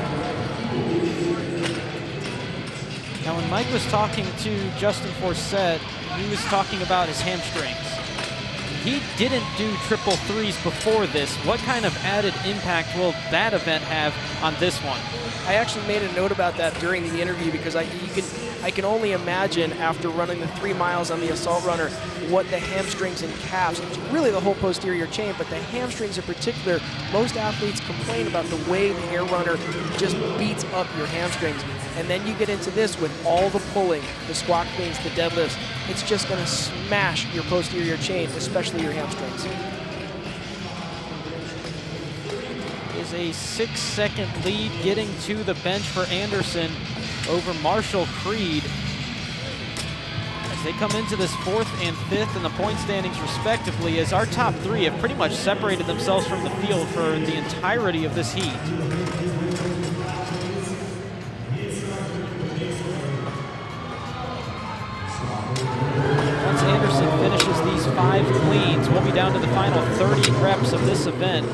Now when Mike was talking to Justin Forsett, he was talking about his hamstrings. He didn't do 333s before this. What kind of added impact will that event have on this one? I actually made a note about that during the interview because I can only imagine after running the 3 miles on the assault runner what the hamstrings and calves, really the whole posterior chain, but the hamstrings in particular, most athletes complain about the way the air runner just beats up your hamstrings. And then you get into this with all the pulling, the squat cleans, the deadlifts, it's just going to smash your posterior chain, especially your hamstrings. Is a 6-second lead getting to the bench for Anderson over Marshall Creed. As they come into this 4th and 5th in the point standings respectively, as our top 3 have pretty much separated themselves from the field for the entirety of this heat. Once Anderson finishes these 5 cleans, we'll be down to the final 30 reps of this event.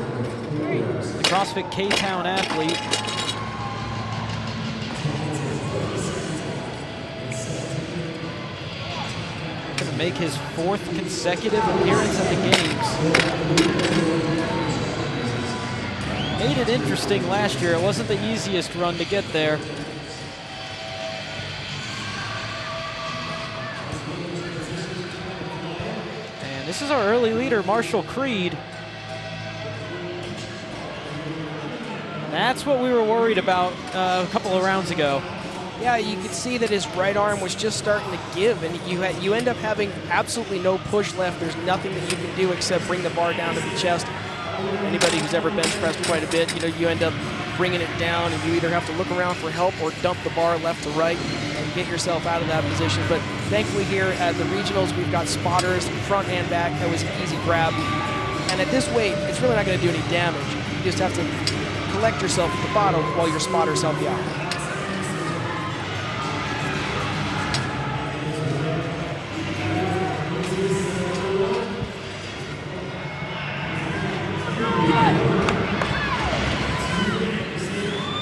The CrossFit K-Town athlete going to make his 4th consecutive appearance at the Games. Made it interesting last year. It wasn't the easiest run to get there. And this is our early leader, Marshall Creed. That's what we were worried about a couple of rounds ago. Yeah, you could see that his right arm was just starting to give, and you end up having absolutely no push left. There's nothing that you can do except bring the bar down to the chest. Anybody who's ever bench pressed quite a bit, you end up bringing it down, and you either have to look around for help or dump the bar left to right and get yourself out of that position. But thankfully here at the regionals, we've got spotters front and back. That was an easy grab. And at this weight, it's really not going to do any damage. You just have to collect yourself at the bottom while your spotters help you out.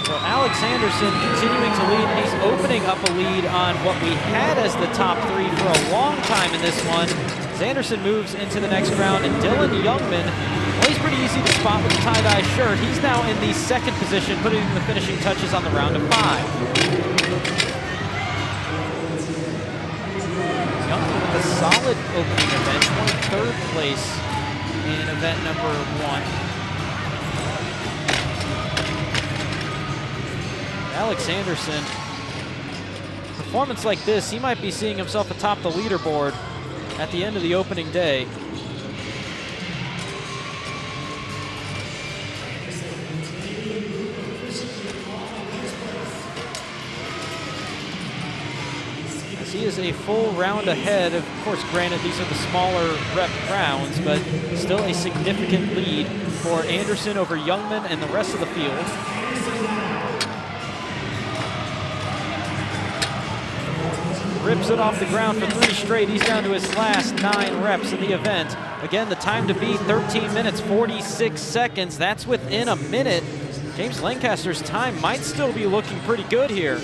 So Alex Anderson continuing to lead, and he's opening up a lead on what we had as the top 3 for a long time in this one. As Anderson moves into the next round, and Dylan Youngman, well, he's pretty easy to spot with the tie-dye shirt. He's now in the 2nd position, putting the finishing touches on the round of 5. Youngman with a solid opening event, 23rd place in event number 1. Alex Anderson, performance like this, he might be seeing himself atop the leaderboard at the end of the opening day. As he is a full round ahead. Of course, granted, these are the smaller rep rounds, but still a significant lead for Anderson over Youngman and the rest of the field. Rips it off the ground for 3 straight. He's down to his last 9 reps in the event. Again, the time to beat, 13 minutes, 46 seconds. That's within a minute. James Lancaster's time might still be looking pretty good here.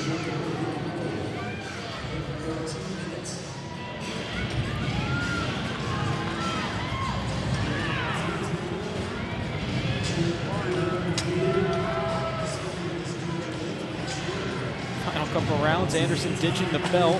Final couple rounds, Anderson ditching the belt.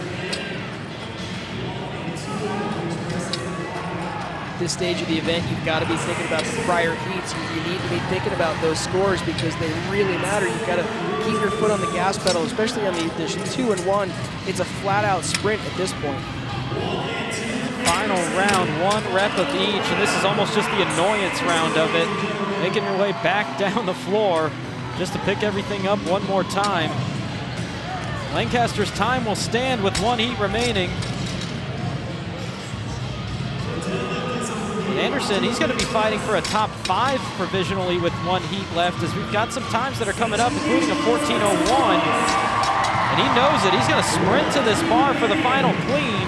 At this stage of the event, you've got to be thinking about the prior heats. You need to be thinking about those scores because they really matter. You've got to keep your foot on the gas pedal, especially on the 2 and 1. It's a flat-out sprint at this point. Final round, 1 rep of each, and this is almost just the annoyance round of it. Making your way back down the floor just to pick everything up one more time. Lancaster's time will stand with 1 heat remaining. And Anderson, he's going to be fighting for a top 5 provisionally with 1 heat left, as we've got some times that are coming up, including a 14:01. And he knows it. He's going to sprint to this bar for the final clean.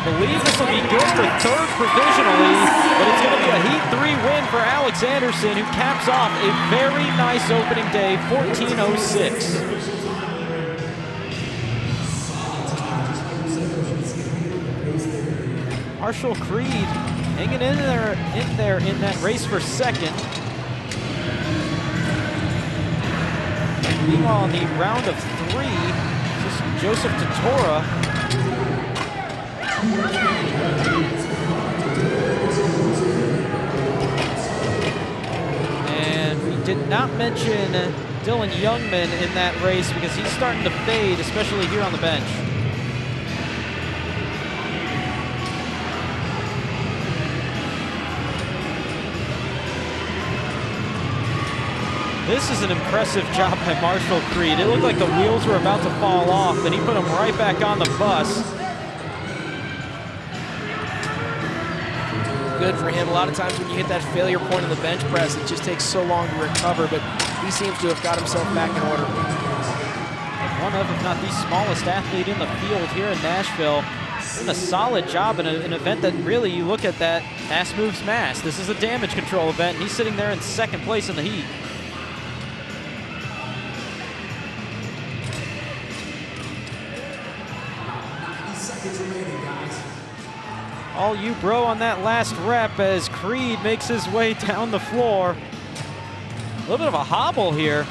Believe this will be good for 3rd provisionally, but it's going to be a Heat 3 win for Alex Anderson, who caps off a very nice opening day, 14:06. Marshall Creed hanging in there in that race for 2nd. Meanwhile, in the round of 3, this is Joseph Totora. And we did not mention Dylan Youngman in that race because he's starting to fade, especially here on the bench. This is an impressive job by Marshall Creed. It looked like the wheels were about to fall off, and he put them right back on the bus. Good for him. A lot of times when you hit that failure point in the bench press, it just takes so long to recover, but he seems to have got himself back in order. One of, if not the smallest athlete in the field here in Nashville. Doing a solid job in an event that really, you look at that, mass moves mass. This is a damage control event, and he's sitting there in 2nd place in the heat. All you bro on that last rep as Creed makes his way down the floor. A little bit of a hobble here.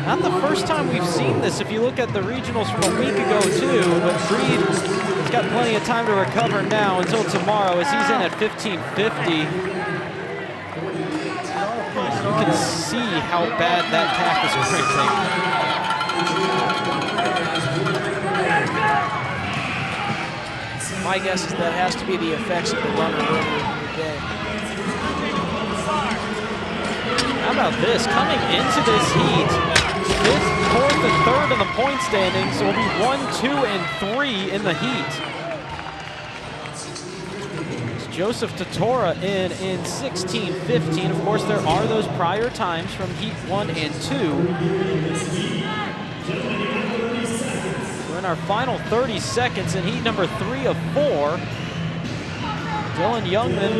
Not the first time we've seen this if you look at the regionals from a week ago too, but Creed's got plenty of time to recover now until tomorrow as he's in at 15:50. You can see how bad that calf is cramping. My guess is that has to be the effects of the runner earlier in the day. How about this? Coming into this heat, 5th, 4th, and 3rd in the point standings will be 1, 2, and 3 in the heat. It's Joseph Totora in 16:15. Of course, there are those prior times from heat 1 and 2. In our final 30 seconds in heat number 3 of 4. Dylan Youngman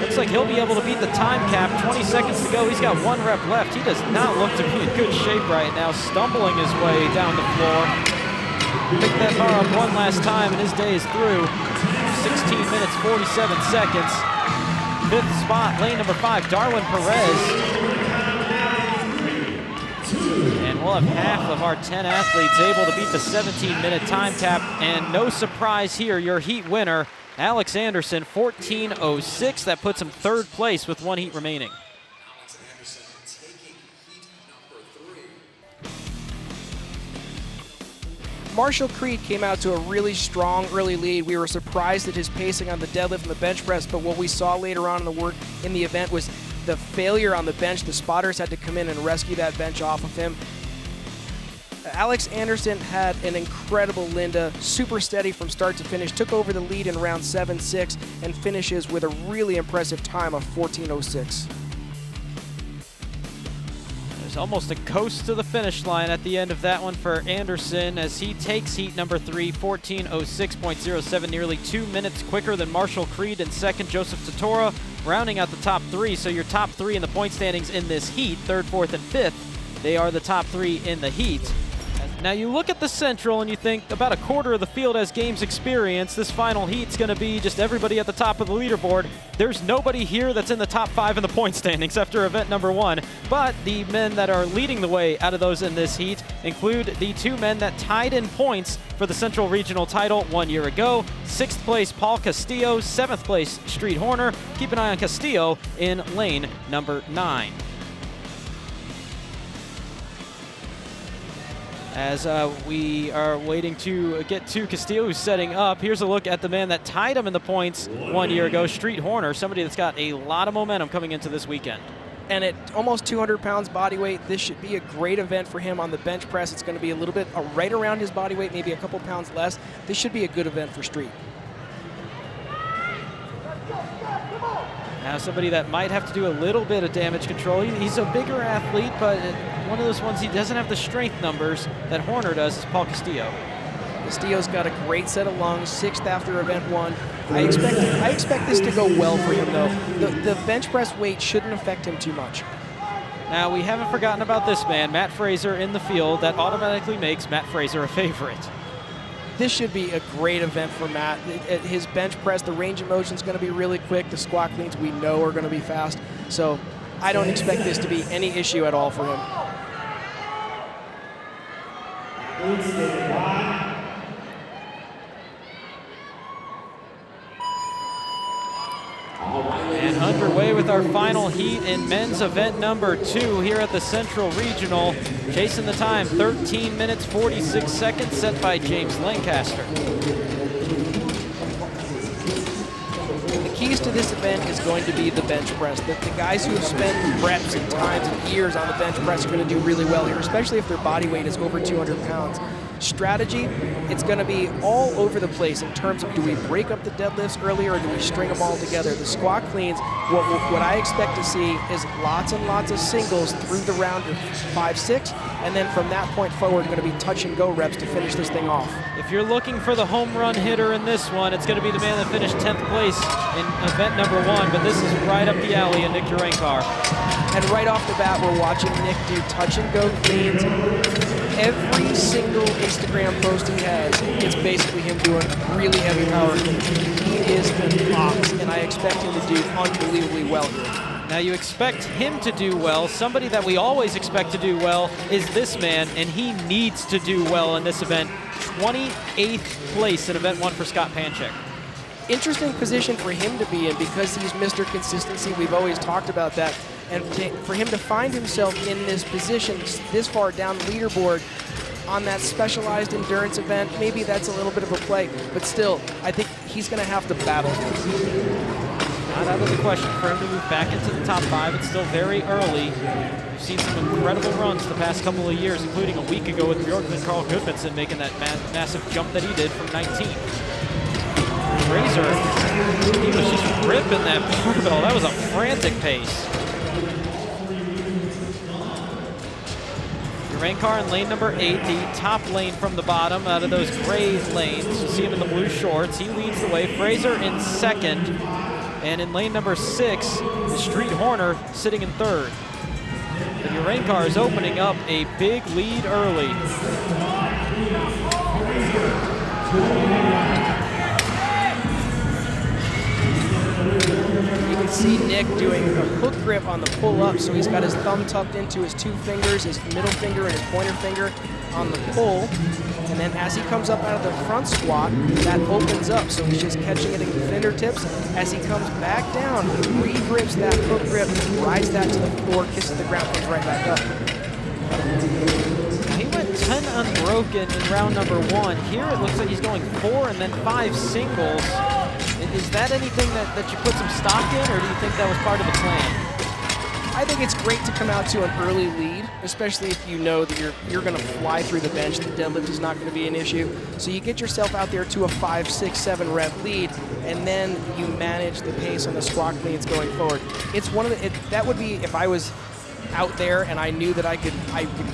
looks like he'll be able to beat the time cap. 20 seconds to go. He's got 1 rep left. He does not look to be in good shape right now, stumbling his way down the floor. Pick that bar up one last time, and his day is through. 16 minutes, 47 seconds. 5th spot, lane number 5, Darwin Perez. And we'll have half of our 10 athletes able to beat the 17-minute time cap. And no surprise here, your heat winner, Alex Anderson, 14:06. That puts him 3rd place with 1 heat remaining. Marshall Creed came out to a really strong early lead. We were surprised at his pacing on the deadlift and the bench press, but what we saw later on in the event was the failure on the bench. The spotters had to come in and rescue that bench off of him. Alex Anderson had an incredible Linda, super steady from start to finish, took over the lead in round 7-6, and finishes with a really impressive time of 14:06. There's almost a coast to the finish line at the end of that one for Anderson as he takes heat number 3, 14:06.07, nearly 2 minutes quicker than Marshall Creed in second. Joseph Totora rounding out the top 3. So your top 3 in the point standings in this heat, 3rd, 4th, and 5th, they are the top 3 in the heat. Now you look at the Central and you think about a quarter of the field has games experience. This final heat's going to be just everybody at the top of the leaderboard. There's nobody here that's in the top 5 in the point standings after event number 1. But the men that are leading the way out of those in this heat include the 2 men that tied in points for the Central Regional title 1 year ago. 6th place, Paul Castillo. 7th place, Street Horner. Keep an eye on Castillo in lane number 9. As we are waiting to get to Castillo, who's setting up, here's a look at the man that tied him in the points 1 year ago, Street Horner, somebody that's got a lot of momentum coming into this weekend. And at almost 200 pounds body weight, this should be a great event for him on the bench press. It's going to be a little bit right around his body weight, maybe a couple pounds less. This should be a good event for Street. Now somebody that might have to do a little bit of damage control. He's a bigger athlete, but one of those ones he doesn't have the strength numbers that Horner does is Paul Castillo. Castillo's got a great set of lungs, 6th after event 1. I expect this to go well for him though. The bench press weight shouldn't affect him too much. Now we haven't forgotten about this man, Matt Fraser in the field. That automatically makes Matt Fraser a favorite. This should be a great event for Matt. At his bench press, the range of motion is going to be really quick. The squat cleans we know are going to be fast. So I don't expect this to be any issue at all for him. And underway with our final heat in men's event number 2 here at the Central Regional. Chasing the time, 13 minutes, 46 seconds, set by James Lancaster. The keys to this event is going to be the bench press. The guys who have spent reps and times and years on the bench press are going to do really well here, especially if their body weight is over 200 pounds. Strategy, it's going to be all over the place in terms of do we break up the deadlifts earlier or do we string them all together. The squat cleans, what I expect to see is lots and lots of singles through the round of 5-6, and then from that point forward, going to be touch and go reps to finish this thing off. If you're looking for the home run hitter in this one, it's going to be the man that finished 10th place in event number 1, but this is right up the alley in Nick Urankar. And right off the bat, we're watching Nick do touch and go cleans. Every single Instagram post he has, it's basically him doing really heavy power cleans. He is an ox, and I expect him to do unbelievably well here. Now you expect him to do well. Somebody that we always expect to do well is this man, and he needs to do well in this event. 28th place in event 1 for Scott Panchik. Interesting position for him to be in because he's Mr. Consistency. We've always talked about that. And for him to find himself in this position this far down the leaderboard on that specialized endurance event, maybe that's a little bit of a play. But still, I think he's going to have to battle this. Not out of the question for him to move back into the top 5. It's still very early. We've seen some incredible runs the past couple of years, including a week ago with Bjorkman Carl Goodmanson making that massive jump that he did from 19. Fraser, he was just ripping that barbell. That was a frantic pace. Urankar in lane number 8, the top lane from the bottom out of those gray lanes. You see him in the blue shorts. He leads the way. Fraser in 2nd. And in lane number 6, the Street Horner sitting in 3rd. But Urankar is opening up a big lead early. You can see Nick doing a hook grip on the pull-up, so he's got his thumb tucked into his 2 fingers, his middle finger and his pointer finger on the pull. And then as he comes up out of the front squat, that opens up, so he's just catching it in the fingertips. As he comes back down, he re-grips that hook grip, rides that to the floor, kisses the ground, comes right back up. He went 10 unbroken in round number 1. Here it looks like he's going 4 and then 5 singles. Is that anything that you put some stock in, or do you think that was part of the plan? I think it's great to come out to an early lead, especially if you know that you're going to fly through the bench. The deadlift is not going to be an issue. So you get yourself out there to a 5, 6, 7 rep lead, and then you manage the pace on the squat cleans going forward. It's one of the that would be if I was out there and I knew that I could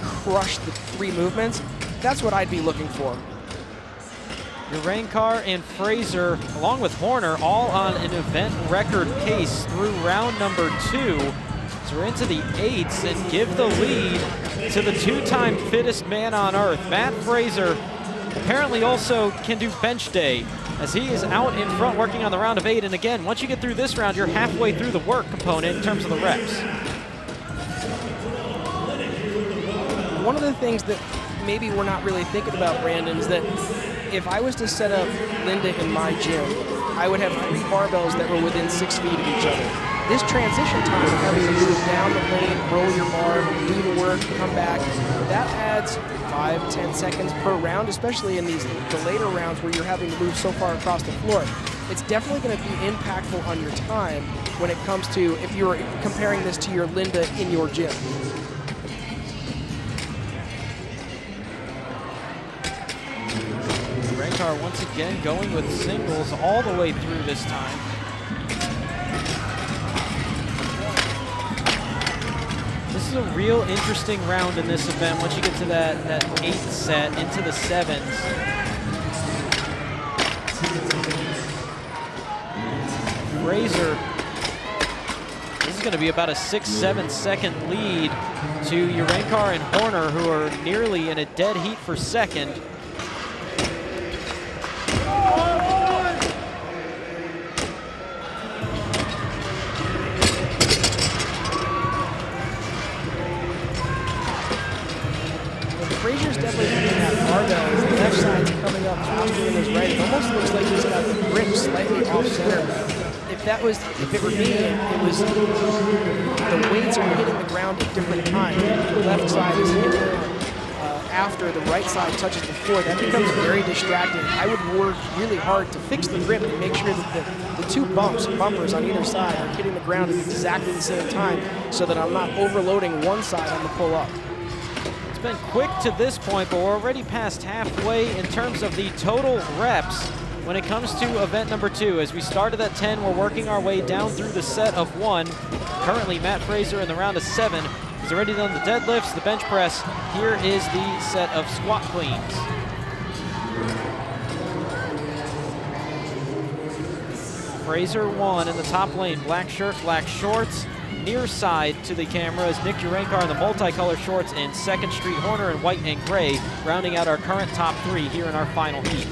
crush the 3 movements. That's what I'd be looking for. Urankar and Fraser, along with Horner, all on an event record pace through round number 2. So we're into the 8s and give the lead to the 2-time fittest man on earth. Matt Fraser apparently also can do bench day, as he is out in front working on the round of 8. And again, once you get through this round, you're halfway through the work component in terms of the reps. One of the things that maybe we're not really thinking about, Brandon, is that if I was to set up Linda in my gym, I would have 3 barbells that were within 6 feet of each other. This transition time of having to move down the lane, roll your bar, do the work, come back, that adds 5-10 seconds per round, especially in the later rounds where you're having to move so far across the floor. It's definitely going to be impactful on your time when it comes to if you're comparing this to your Linda in your gym. Urankar once again going with singles all the way through this time. This is a real interesting round in this event once you get to that 8th set into the 7s. Fraser, this is going to be about a 6-7 second lead to Urankar and Horner, who are nearly in a dead heat for second. Fraser's definitely hitting that barbell. His left side's coming up faster than his right. It almost looks like he's got the grip slightly off center. If it were me, it was the weights are hitting the ground at different times. The left side is hitting after the right side touches the floor. That becomes very distracting. I would work really hard to fix the grip and make sure that the 2 bumpers on either side are hitting the ground at exactly the same time so that I'm not overloading one side on the pull-up. Been quick to this point, but we're already past halfway in terms of the total reps when it comes to event number 2. As we started at 10, we're working our way down through the set of 1. Currently, Matt Fraser in the round of 7 has already done the deadlifts, the bench press. Here is the set of squat cleans. Fraser 1 in the top lane, black shirt, black shorts. Near side to the camera is Nick Urankar in the multicolor shorts in 2nd Street, Horner in white and gray, rounding out our current top 3 here in our final heat.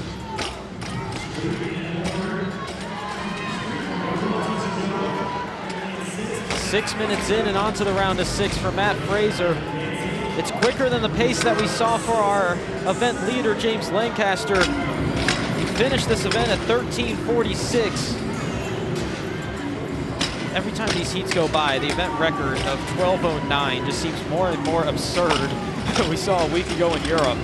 Six minutes in and on to the round of 6 for Matt Fraser. It's quicker than the pace that we saw for our event leader, James Lancaster. He finished this event at 13:46. Every time these heats go by, the event record of 12:09 just seems more and more absurd than we saw a week ago in Europe.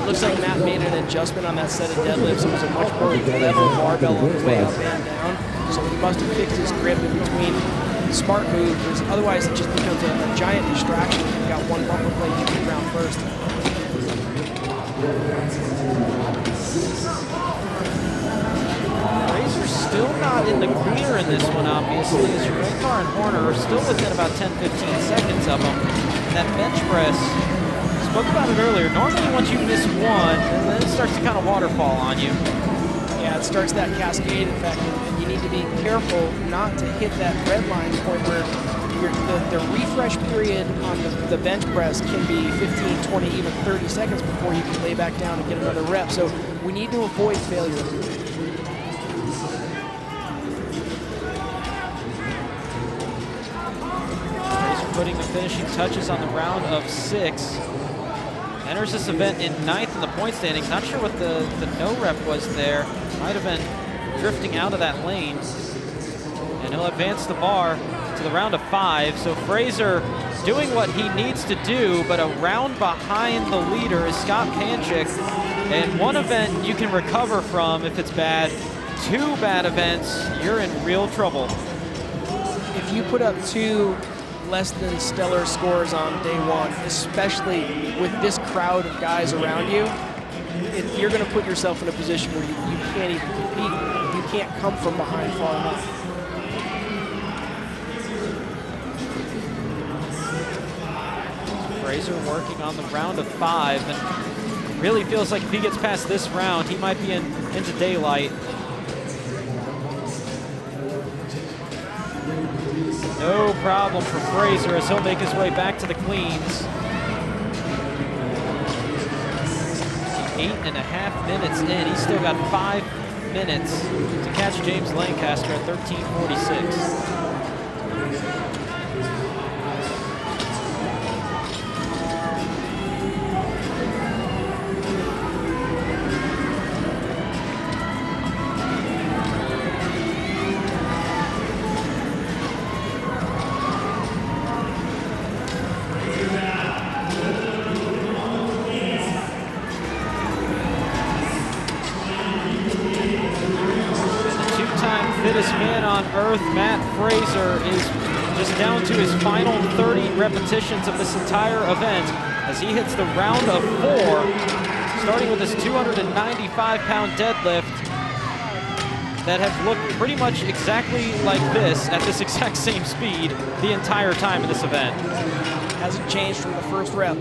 Looks like Matt made an adjustment on that set of deadlifts. It was a much more level barbell on the way up and down. So he must have fixed his grip in between. Smart move, because otherwise it just becomes a giant distraction if you've got one bumper plate hitting the ground first. Fraser's still not in the clear in this one, obviously, as Urankar and Horner are still within about 10-15 seconds of him. And that bench press, spoke about it earlier, normally once you miss one, then it starts to kind of waterfall on you. Yeah, it starts that cascade effect, and you need to be careful not to hit that red line point where the refresh period on the bench press can be 15, 20, even 30 seconds before you can lay back down and get another rep. So we need to avoid failure. Fraser putting the finishing touches on the round of 6. Enters this event in 9th in the point standings. Not sure what the no rep was there. Might have been drifting out of that lane. and he'll advance the bar to the round of 5. So Fraser doing what he needs to do, but a round behind the leader is Scott Panchik. And one event you can recover from if it's bad. 2 bad events, you're in real trouble. If you put up 2 less than stellar scores on day 1, especially with this crowd of guys around you, you're going to put yourself in a position where you can't even compete. You can't come from behind far enough. Fraser working on the round of 5, and really feels like if he gets past this round, he might be into daylight. No problem for Fraser as he'll make his way back to the cleans. 8.5 minutes in. He's still got 5 minutes to catch James Lancaster at 13:46. Fittest man on earth, Matt Fraser, is just down to his final 30 repetitions of this entire event as he hits the round of 4, starting with his 295-pound deadlift that have looked pretty much exactly like this at this exact same speed the entire time in this event. Hasn't changed from the first rep.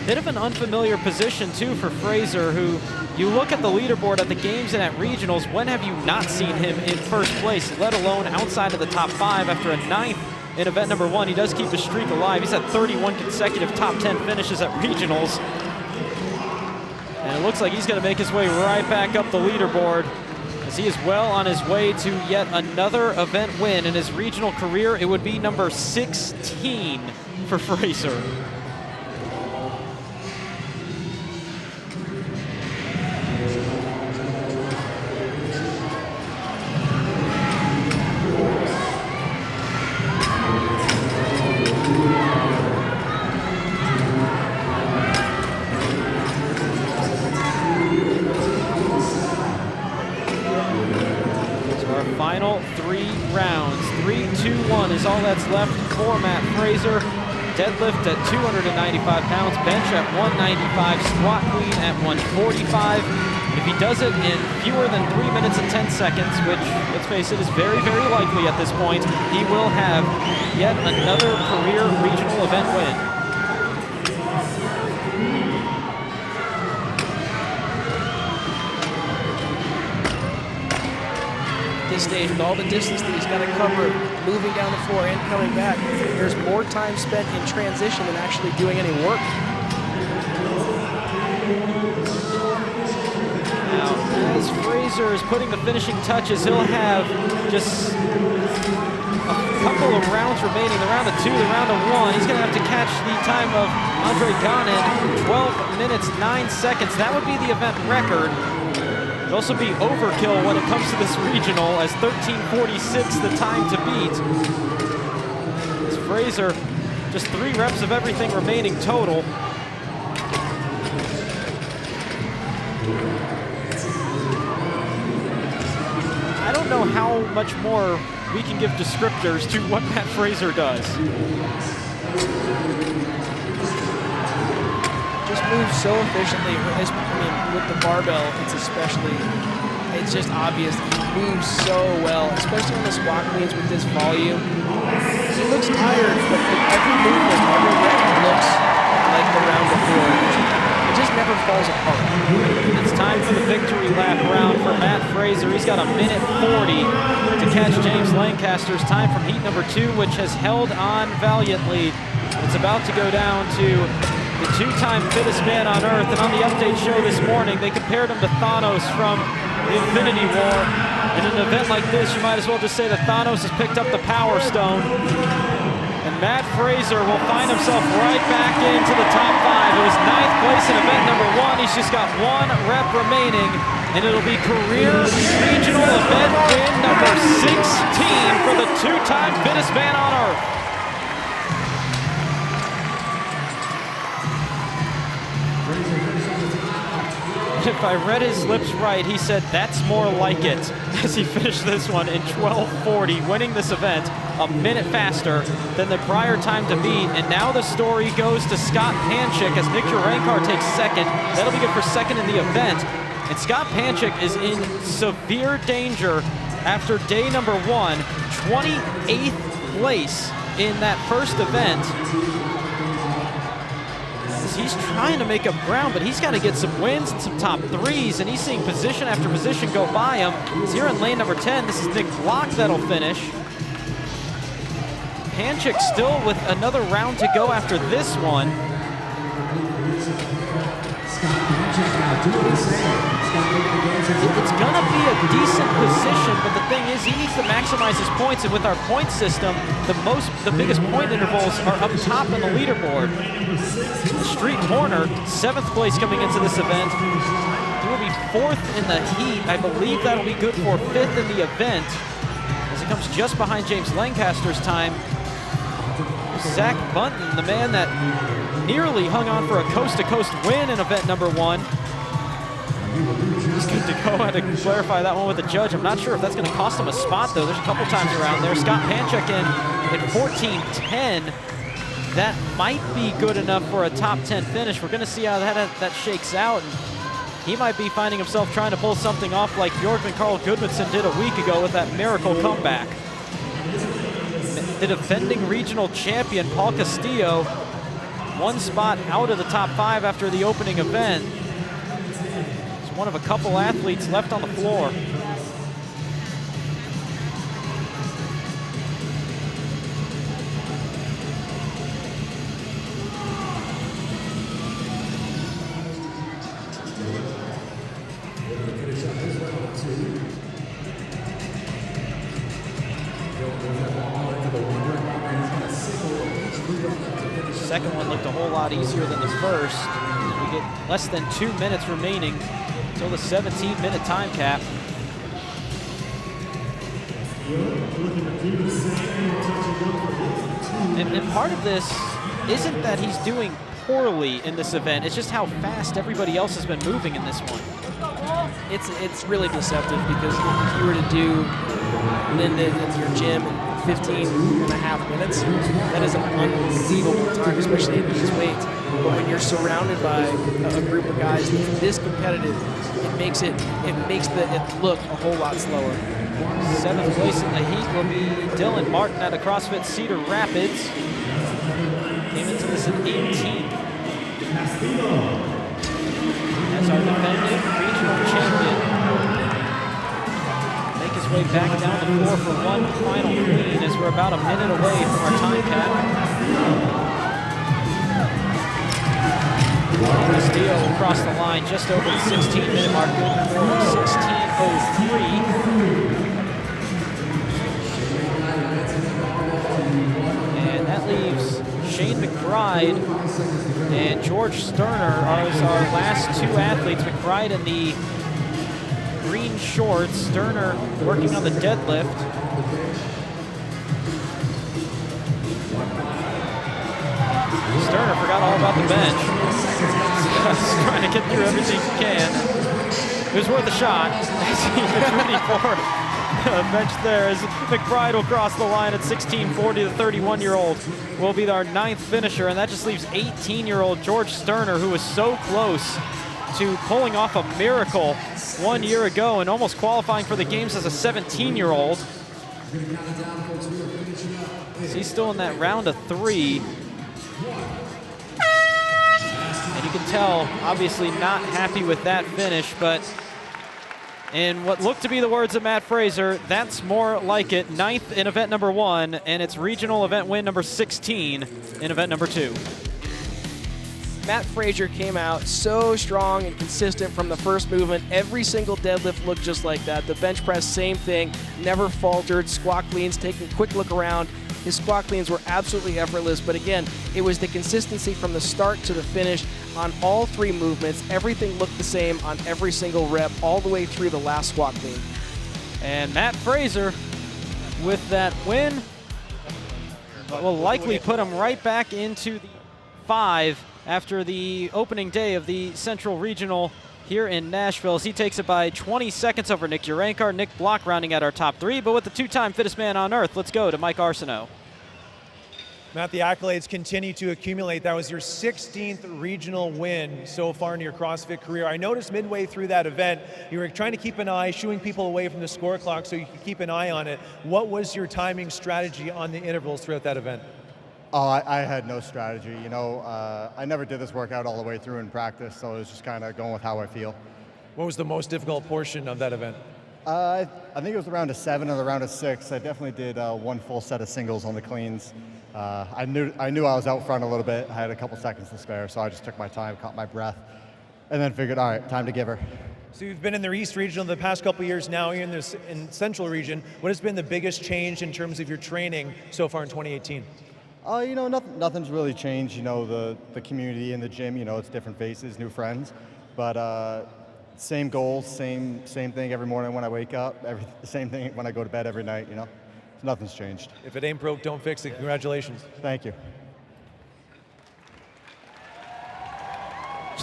Bit of an unfamiliar position too for Fraser, who you look at the leaderboard at the games and at regionals, when have you not seen him in first place, let alone outside of the top 5 after a 9th in event number 1. He does keep the streak alive. He's had 31 consecutive top 10 finishes at regionals. And it looks like he's gonna make his way right back up the leaderboard as he is well on his way to yet another event win in his regional career. It would be number 16 for Fraser. Final 3 rounds. 3, 2, 1 is all that's left for Matt Fraser. Deadlift at 295 pounds, bench at 195, squat clean at 145. If he does it in fewer than 3 minutes and 10 seconds, which, let's face it, is very, very likely at this point, he will have yet another career regional event win. Stage with all the distance that he's got to cover, moving down the floor and coming back, there's more time spent in transition than actually doing any work. Now, as Fraser is putting the finishing touches, he'll have just a couple of rounds remaining, the round of 2, the round of 1. He's going to have to catch the time of Andre Ganin, 12 minutes, 9 seconds. That would be the event record. It'd also be overkill when it comes to this regional, as 13:46 the time to beat. As Fraser, just 3 reps of everything remaining total. I don't know how much more we can give descriptors to what Matt Fraser does. Just moves so efficiently. I mean, with the barbell, it's just obvious that he moves so well, especially on the squat cleans with this volume. He looks tired, but every movement, every rep looks like the round before. It just never falls apart. It's time for the victory lap round for Matt Fraser. He's got a minute 40 to catch James Lancaster's time from heat number 2, which has held on valiantly. It's about to go down to the 2-time fittest man on earth, and on the update show this morning, they compared him to Thanos from the Infinity War. In an event like this, you might as well just say that Thanos has picked up the Power Stone. And Matt Fraser will find himself right back into the top 5. It was 9th place in event number 1. He's just got 1 rep remaining. And it'll be career regional event win number 16 for the two-time fittest man on earth. If I read his lips right, he said, "That's more like it," as he finished this one in 12:40, winning this event a minute faster than the prior time to beat. And now the story goes to Scott Panchik as Nicu takes second. That'll be good for second in the event. And Scott Panchik is in severe danger after day number 1, 28th place in that first event. He's trying to make up ground, but he's got to get some wins and some top threes, and he's seeing position after position go by him. He's here in lane number 10. This is Nick Block that'll finish. Panchik still with another round to go after this one. It's gonna be a decent position, but the thing is he needs to maximize his points, and with our point system, the biggest point intervals are up top on the leaderboard. Street Horner, 7th place coming into this event. He will be 4th in the heat. I believe that'll be good for 5th in the event, as he comes just behind James Lancaster's time. Zach Bunton, the man that nearly hung on for a coast-to-coast win in event number 1. He's good to go. I had to clarify that one with the judge. I'm not sure if that's going to cost him a spot, though. There's a couple times around there. Scott Panchik in 14:10. That might be good enough for a top 10 finish. We're going to see how that shakes out. And he might be finding himself trying to pull something off like Bjorkman Carl Goodmanson did a week ago with that miracle comeback. The defending regional champion, Paul Castillo, 1 spot out of the top 5 after the opening event. He's one of a couple athletes left on the floor. Second one looked a whole lot easier than the first. We get less than 2 minutes remaining until the 17-minute time cap. And part of this isn't that he's doing poorly in this event, it's just how fast everybody else has been moving in this one. It's really deceptive, because if you were to do Linden in your gym in 15.5 minutes, that is an unbelievable time, especially at these weights. But when you're surrounded by a group of guys that's this competitive, it makes it look a whole lot slower. 7th place in the heat will be Dylan Martin out of CrossFit Cedar Rapids. Came into this at 18th. As our defending regional champion make his way back down the floor for one final clean, as we're about a minute away from our time cap. Castillo will cross the line just over the 16-minute mark, good for 16:03. And that leaves Shane McBride and George Sterner as our last 2 athletes. McBride in the green shorts, Sterner working on the deadlift. Sterner forgot all about the bench. He's trying to get through everything he can. It was worth a shot. He's ready for the bench there as McBride will cross the line at 16:40. The 31-year-old will be our 9th finisher, and that just leaves 18-year-old George Sterner, who was so close to pulling off a miracle 1 year ago and almost qualifying for the games as a 17-year-old. He's still in that round of 3. And you can tell, obviously not happy with that finish, but in what looked to be the words of Matt Fraser, that's more like it. 9th in event number 1, and it's regional event win number 16 in event number 2. Matt Fraser came out so strong and consistent from the first movement. Every single deadlift looked just like that. The bench press, same thing, never faltered. Squat cleans, taking a quick look around. His squat cleans were absolutely effortless, but again, it was the consistency from the start to the finish on all 3 movements. Everything looked the same on every single rep, all the way through the last squat clean. And Matt Fraser with that win will likely put him right back into the 5 after the opening day of the Central Regional here in Nashville, as he takes it by 20 seconds over Nick Urankar. Nick Block rounding out our top 3, but with the 2-time fittest man on earth, let's go to Mike Arsenault. Matt, the accolades continue to accumulate. That was your 16th regional win so far in your CrossFit career. I noticed midway through that event, you were trying to keep an eye, shooing people away from the score clock so you could keep an eye on it. What was your timing strategy on the intervals throughout that event? Oh, I had no strategy. You know, I never did this workout all the way through in practice, so it was just kind of going with how I feel. What was the most difficult portion of that event? I think it was the round of 7 or the round of 6. I definitely did 1 full set of singles on the cleans. I knew I was out front a little bit. I had a couple seconds to spare, so I just took my time, caught my breath, and then figured, all right, time to give her. So you've been in the East Regional the past couple of years. Now you're in Central Region. What has been the biggest change in terms of your training so far in 2018? You know, nothing's really changed. You know, the community in the gym, you know, it's different faces, new friends, but same goals, same thing every morning when I wake up, same thing when I go to bed every night, you know. So nothing's changed. If it ain't broke, don't fix it. Congratulations. Thank you.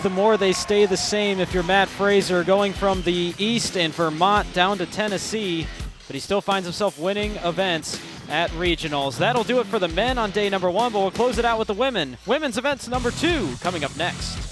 The more they stay the same if you're Matt Fraser, going from the East and Vermont down to Tennessee, but he still finds himself winning events at regionals. That'll do it for the men on day number 1, but we'll close it out with the women. Women's events number 2 coming up next.